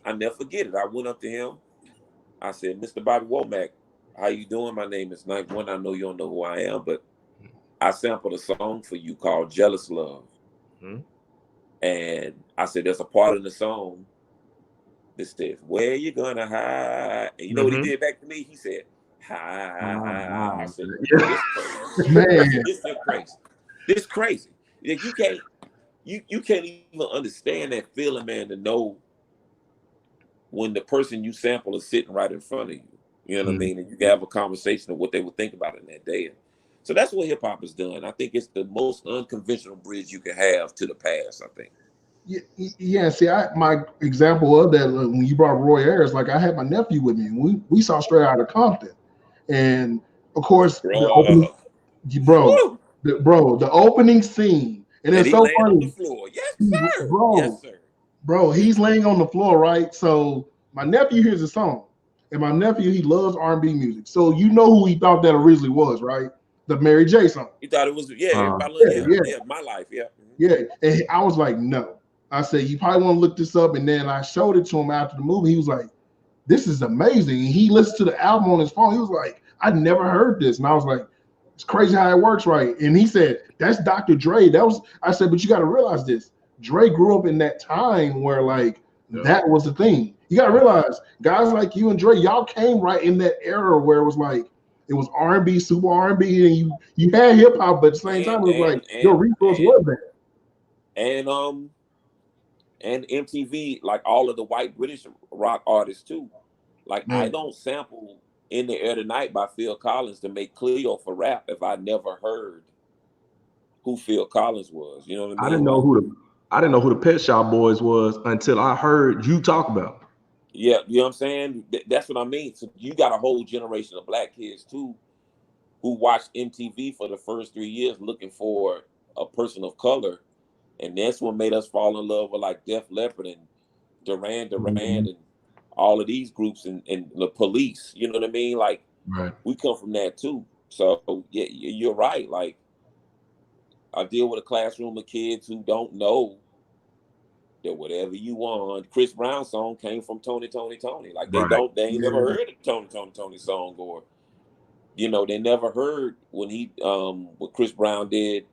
I never forget it. I went up to him. I said, Mr. Bobby Womack, how you doing? My name is Night One. I know you don't know who I am, but I sampled a song for you called Jealous Love. And I said, there's a part in the song that says, where you gonna hide? And you know what he did back to me? He said, hi. I said, this is crazy. This is crazy. You can't even understand that feeling, man, to know when the person you sample is sitting right in front of you. You know what I mean? And you can have a conversation of what they would think about in that day. So that's what hip hop has done. I think it's the most unconventional bridge you can have to the past, I think. Yeah. See, my example of that, when you brought Roy Ayers, like, I had my nephew with me, and we saw Straight Outta Compton. And of course, the opening scene. And it's so funny. On the floor. Yes, sir. Yes, sir. Bro, he's laying on the floor, right? So my nephew hears the song, and my nephew, he loves R&B music. So you know who he thought that originally was, right? The Mary J song. He thought it was, My Life, Yeah, and I was like, no. I said, you probably want to look this up. And then I showed it to him after the movie. He was like, this is amazing. And he listened to the album on his phone. He was like, I never heard this. And I was like, It's crazy how it works, right? And he said, that's Dr. Dre. I said, but you got to realize this. Dre grew up in that time where like that was the thing. You got to realize guys like you and Dre, y'all came right in that era where it was like, it was R&B, super R&B, and you had hip hop, but at the same time, it was like your resource was that. And MTV, like all of the white British rock artists too. Like I don't sample In the Air Tonight by Phil Collins to make Cleo for rap if I never heard who Phil Collins was. You know what I mean? I didn't know who the Pet Shop Boys was until I heard you talk about. Yeah, you know what I'm saying? That's what I mean. So you got a whole generation of black kids too who watched MTV for the first 3 years looking for a person of color. And that's what made us fall in love with like Def Leppard and Duran Duran and all of these groups and the Police. You know what I mean? Like we come from that too. So yeah, you're right. Like I deal with a classroom of kids who don't know that whatever you want. Chris Brown's song came from Tony. Like they ain't never heard a Tony song, or you know, they never heard when he what Chris Brown did.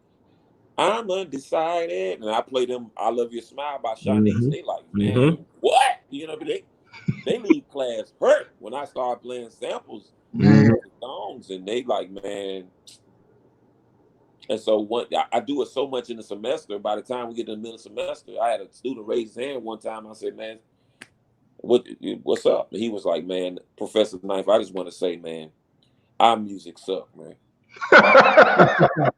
I'm undecided, and I play them "I Love Your Smile" by Shanice. They like, man, what? You know, they leave class hurt when I start playing samples of songs, and they like, man. And so I do it so much in the semester. By the time we get in the middle of the semester, I had a student raise his hand one time. I said, man, what's up? And he was like, man, Professor Knife, I just want to say, man, our music suck, man.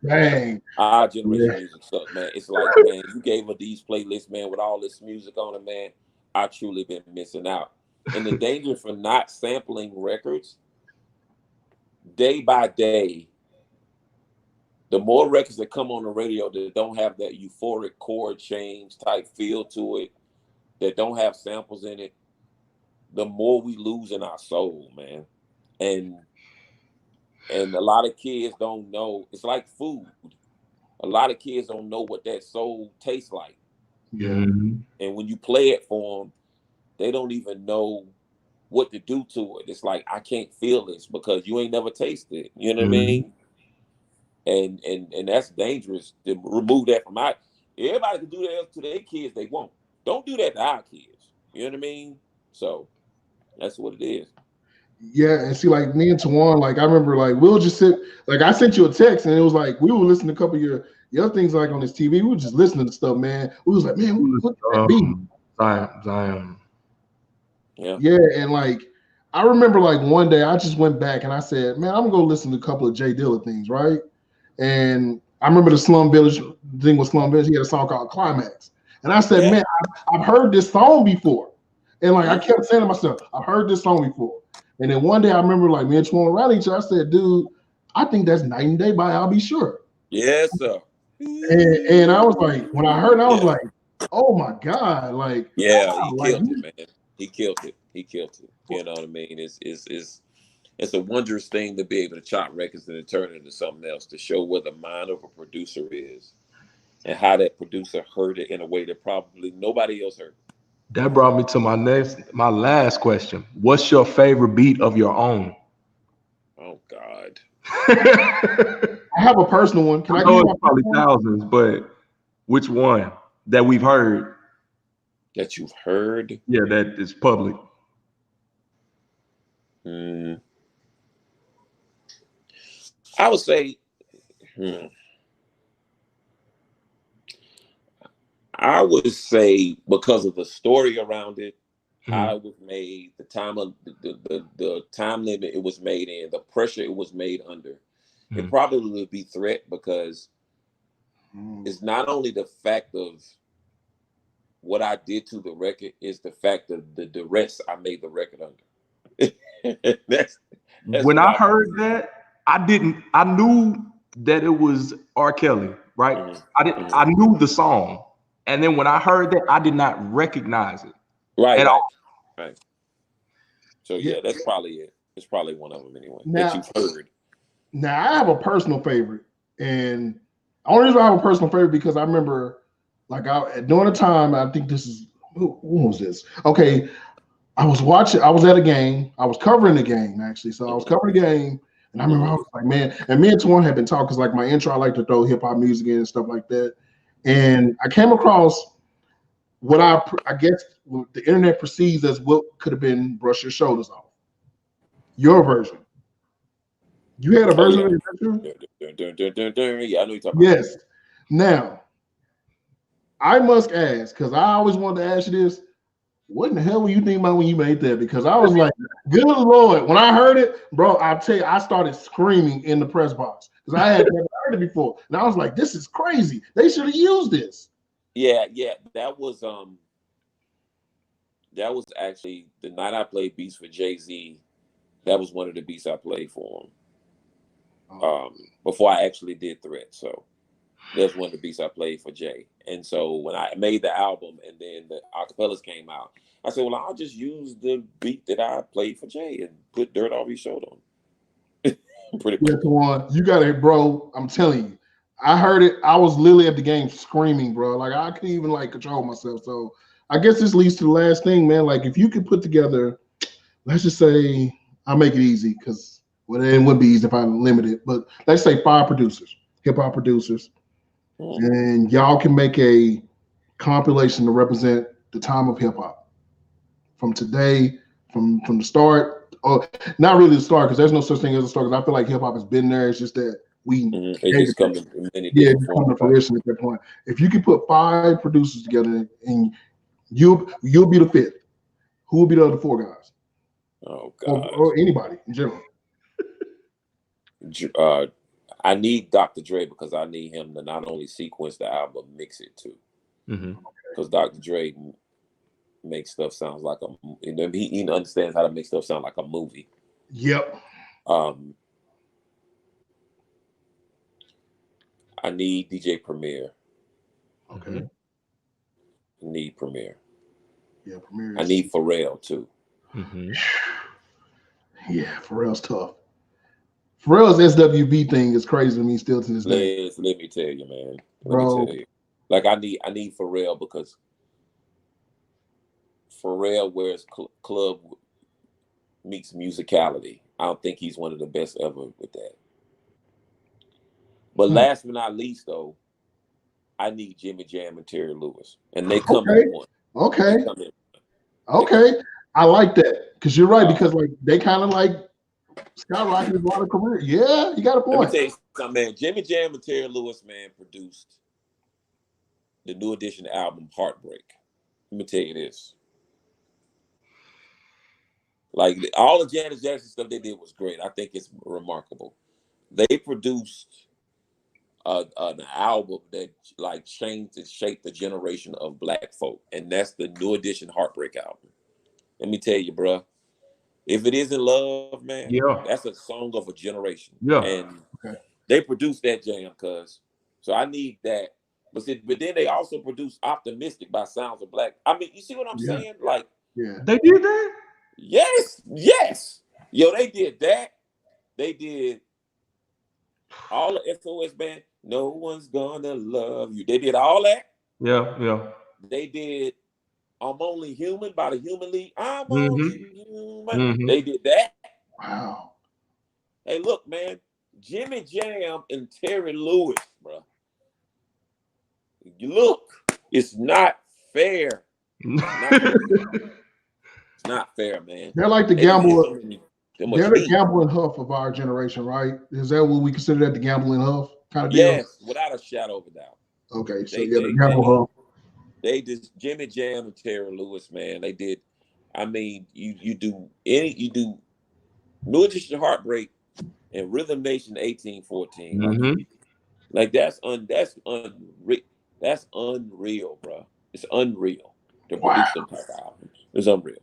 Dang. Our generation music suck, man. It's like, man, you gave us these playlists, man, with all this music on it, man. I truly been missing out. And the danger for not sampling records, day by day, the more records that come on the radio that don't have that euphoric chord change type feel to it, that don't have samples in it, the more we lose in our soul, man. And a lot of kids don't know. It's like food. A lot of kids don't know what that soul tastes like. Yeah. And when you play it for them, they don't even know what to do to it. It's like, I can't feel this because you ain't never tasted it. You know what I mean? And that's dangerous to remove that from everybody can do that to their kids they won't. Don't do that to our kids. You know what I mean? So that's what it is. Yeah, and see, like me and Tawaine, like I remember, like we'll just sit, like I sent you a text, and it was like we were listening to a couple of your other things, like on this TV. We were just listening to stuff, man. We was like, man, what that beat? Zion. Yeah, and like I remember, like one day I just went back and I said, man, I'm gonna go listen to a couple of Jay Dilla things, right? And I remember the Slum Village thing with Slum Village. He had a song called Climax, and I said, man, I've heard this song before, and like I kept saying to myself, I've heard this song before. And then one day I remember, like me and Tawaine rallied each other. I said, dude, I think that's Night and Day by I'll Be Sure. Yes, sir. And I was like, when I heard it, I was like, oh my God. Like, yeah, he killed it, man. He killed it. You know what I mean? It's a wondrous thing to be able to chop records and turn it into something else, to show where the mind of a producer is and how that producer heard it in a way that probably nobody else heard. That brought me to my last question. What's your favorite beat of your own? Oh God. I have a personal one. Can I give you probably thousands, but which one that we've heard? That you've heard? Yeah, that is public. I would say, I would say because of the story around it, how it was made, the time of the time limit it was made in, the pressure it was made under, it probably would be Threat, because it's not only the fact of what I did to the record, is the fact of the duress I made the record under. that's when I heard that, I knew that it was R. Kelly, right? I knew the song. And then when I heard that, I did not recognize it. Right. So yeah, that's probably it. It's probably one of them anyway that you've heard. Now I have a personal favorite, and the only reason I have a personal favorite because I remember, like, during the time, I think this is who was this? Okay, I was at a game. I was covering the game actually. So I was covering the game. And I remember I was like, man, and me and Tawaine had been talking because like my intro, I like to throw hip hop music in and stuff like that. And I came across what I guess the internet perceives as what could have been Brush Your Shoulders Off. Your version. You had a version of it? Yeah, I know you're talking about. Yes. Now, I must ask, because I always wanted to ask you this. What in the hell were you thinking about when you made that? Because I was like, good Lord. When I heard it, bro, I'll tell you, I started screaming in the press box because I had never heard it before. And I was like, this is crazy. They should have used this. Yeah. That was actually the night I played beats for Jay-Z. That was one of the beats I played for him. Before I actually did Threat. So that's one of the beats I played for Jay. And so when I made the album and then the acapellas came out, I said, well, I'll just use the beat that I played for Jay and put Dirt Off His Shoulder on. Pretty much. Yeah, come on. You got it, bro. I'm telling you. I heard it. I was literally at the game screaming, bro. Like I couldn't even like control myself. So I guess this leads to the last thing, man. Like if you could put together, let's just say, I'll make it easy because well, it wouldn't be easy if I limit it, but let's say 5 producers, hip hop producers. And y'all can make a compilation to represent the time of hip hop from today, from the start. Or not really the start, because there's no such thing as a start. Because I feel like hip hop has been there. It's just that it just come to many come to fruition at that point. If you could put 5 producers together and you'll be the 5th, who will be the other 4 guys? Oh God, or anybody in general. I need Dr. Dre because I need him to not only sequence the album, mix it too. Because Dr. Dre makes stuff sound like he understands how to make stuff sound like a movie. Yep. I need DJ Premier. Okay. I need Premier. Yeah, Premier. I need Pharrell too. Yeah, Pharrell's tough. Pharrell's SWB thing is crazy to me still to this day. Let me tell you, man. Let me tell you. Like I need Pharrell because Pharrell wears club meets musicality. I don't think he's one of the best ever with that. But last but not least, though, I need Jimmy Jam and Terry Lewis, and they come in one. Okay. I like that because you're right because like they kind of like skyrocketed a lot of career. Yeah, you got a point. Let me tell you something, man. Jimmy Jam and Terry Lewis, man, produced the New Edition album Heartbreak. Let me tell you this. Like all the Janet Jackson stuff they did was great. I think it's remarkable. They produced an album that like changed and shaped the generation of black folk, and that's the New Edition Heartbreak album. Let me tell you, bro. If it isn't love, man, that's a song of a generation. Yeah, and they produced that jam, cuz. So I need that. But then they also produced "Optimistic" by Sounds of Black. I mean, you see what I'm saying? Like, they did that. Yes. Yo, they did that. They did all the SOS band. No one's gonna love you. They did all that. Yeah. They did I'm Only Human by the Human League. I'm only human. They did that. Wow. Hey, look, man. Jimmy Jam and Terry Lewis, bro. You look, it's not fair. It's not fair, man. They're like the Gamble. They're the Gamble and Huff of our generation, right? Is that what we consider that, the Gamble and Huff kind of deal? Yes, without a shadow of a doubt. Okay, so the Gamble Huff. They just Jimmy Jam and Terry Lewis, man. They did. I mean, you do New Edition Heartbreak and Rhythm Nation 1814. Like that's unreal, bro. It's unreal to produce them type of albums. It's unreal.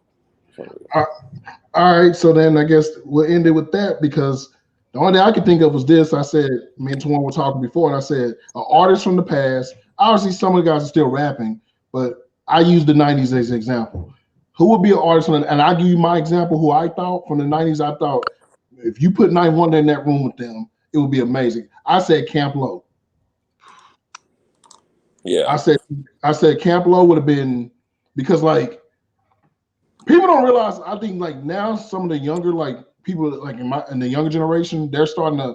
All right, so then I guess we'll end it with that because the only thing I could think of was this. I said, me and Tawaine were talking before, and I said, an artist from the past. Obviously, some of the guys are still rapping, but I used the 90s as an example. Who would be an artist from and I'll give you my example, who I thought from the 90s. I thought if you put 91 in that room with them, it would be amazing. I said Camp Lo. Yeah. I said Camp Lo would have been, because like people don't realize, I think like now some of the younger like people like in the younger generation, they're starting to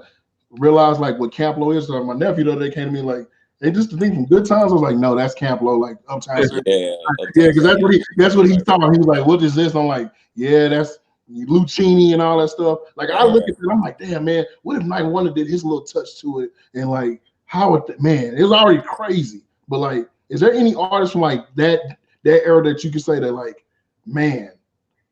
realize like what Camp Lo is. So my nephew the other day came to me like, "Hey, just the thing from Good Times." I was like, "No, that's Camp Lo, like Uptown Saturday." Yeah, because that's what he thought. He was like, "What is this?" I'm like, "Yeah, that's Lucchini and all that stuff." Like I look at it, I'm like, "Damn, man, what if Night Wonder did his little touch to it?" And like, how it, man, it was already crazy. But like, is there any artist from like that era that you could say that like, man,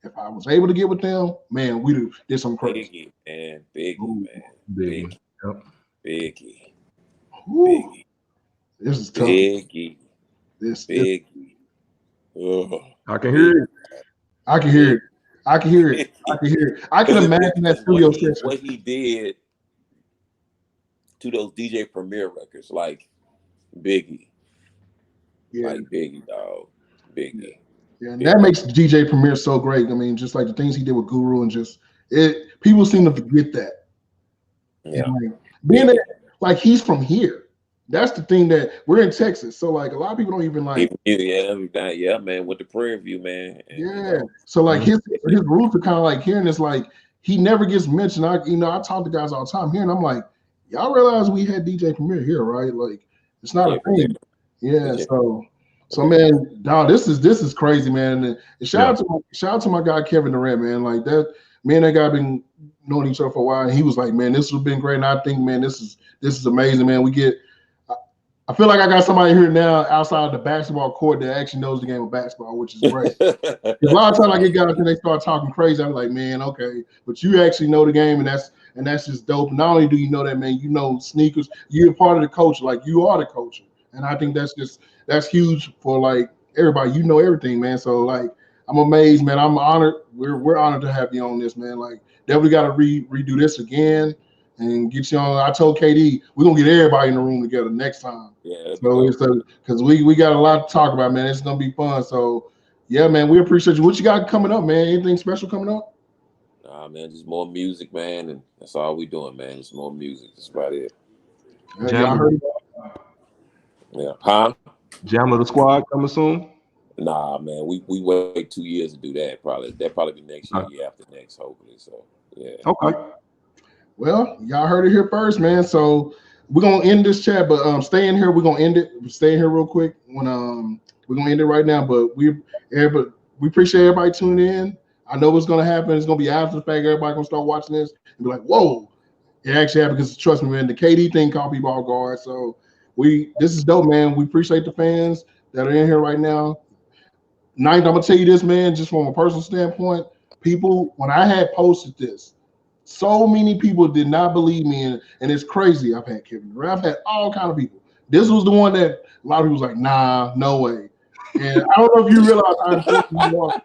if I was able to get with them, man, we did some crazy. Biggie, man. Biggie. Yep. Biggie. Biggie. This is tough. Biggie. Biggie. I can hear it. I can hear it. I can hear it. I can hear it. I can imagine that studio session. What he did to those DJ Premier records, like Biggie. Yeah. Like Biggie, dog. Biggie. Yeah, and that makes DJ Premier so great. I mean, just like the things he did with Guru and just it, people seem to forget that. Yeah. Like, being that, like he's from here. That's the thing that we're in Texas. So like a lot of people don't even like. Yeah, man, with the Prairie View, man. And, yeah. You know, so like his roots are kind of like here, and it's like he never gets mentioned. I talk to guys all the time here, and I'm like, y'all realize we had DJ Premier here, right? Like it's not a thing. Yeah. So man, dog, this is crazy, man. And shout out to my guy Kevin Durant, man. Like that, me and that guy been knowing each other for a while, and he was like, man, this has been great. And I think, man, this is amazing, man. I feel like I got somebody here now outside of the basketball court that actually knows the game of basketball, which is great. A lot of times I get guys and they start talking crazy. I'm like, man, okay, but you actually know the game, and that's just dope. Not only do you know that, man, you know sneakers. You're part of the culture, like you are the culture, and I think that's huge for like everybody. You know everything, man. So like, I'm amazed, man. I'm honored. We're honored to have you on this, man. Like, definitely got to redo this again. And get you on. I told KD we're gonna get everybody in the room together next time. Yeah. So it's because we got a lot to talk about, man. It's gonna be fun. So yeah, man, we appreciate you. What you got coming up, man? Anything special coming up? Nah, man, just more music, man, and that's all we doing, man. Just more music. That's about it. Y'all heard it? Yeah, huh? Jamla the Squad coming soon? Nah, man, we wait 2 years to do that. Probably be next year after next, hopefully. So yeah. Okay. Well, y'all heard it here first, man. So we're gonna end this chat, but stay in here. We're gonna end it. Stay in here real quick. When we're gonna end it right now. But we appreciate everybody tuning in. I know what's gonna happen. It's gonna be after the fact. Everybody gonna start watching this and be like, "Whoa!" It actually happened because trust me, man. The KD thing caught people off guard. So this is dope, man. We appreciate the fans that are in here right now. Ninth, I'm gonna tell you this, man. Just from a personal standpoint, people, when I had posted this. So many people did not believe me, and it's crazy. I've had Kevin Durant, I've had all kind of people. This was the one that a lot of people was like, nah, no way. And I don't know if you realize how important you are.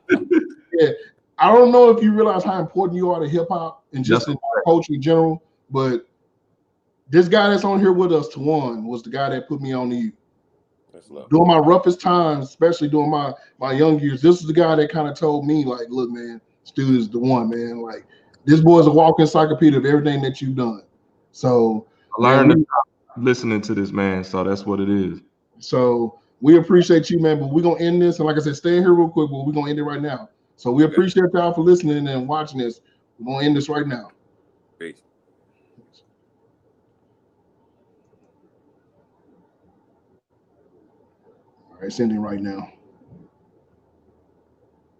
Yeah, I don't know if you realize how important you are to hip hop and just in culture in general. But this guy that's on here with us, Tawaine, was the guy that put me on to you. During my roughest times, especially during my young years, this is the guy that kind of told me, like, look, man, this dude is the one, man. Like, this boy's a walking encyclopedia of everything that you've done. So I learned listening to this, man. So that's what it is. So we appreciate you, man. But we're gonna end this. And like I said, stay in here real quick, but we're gonna end it right now. So we appreciate y'all for listening and watching this. We're gonna end this right now. Peace. All right, it's ending right now.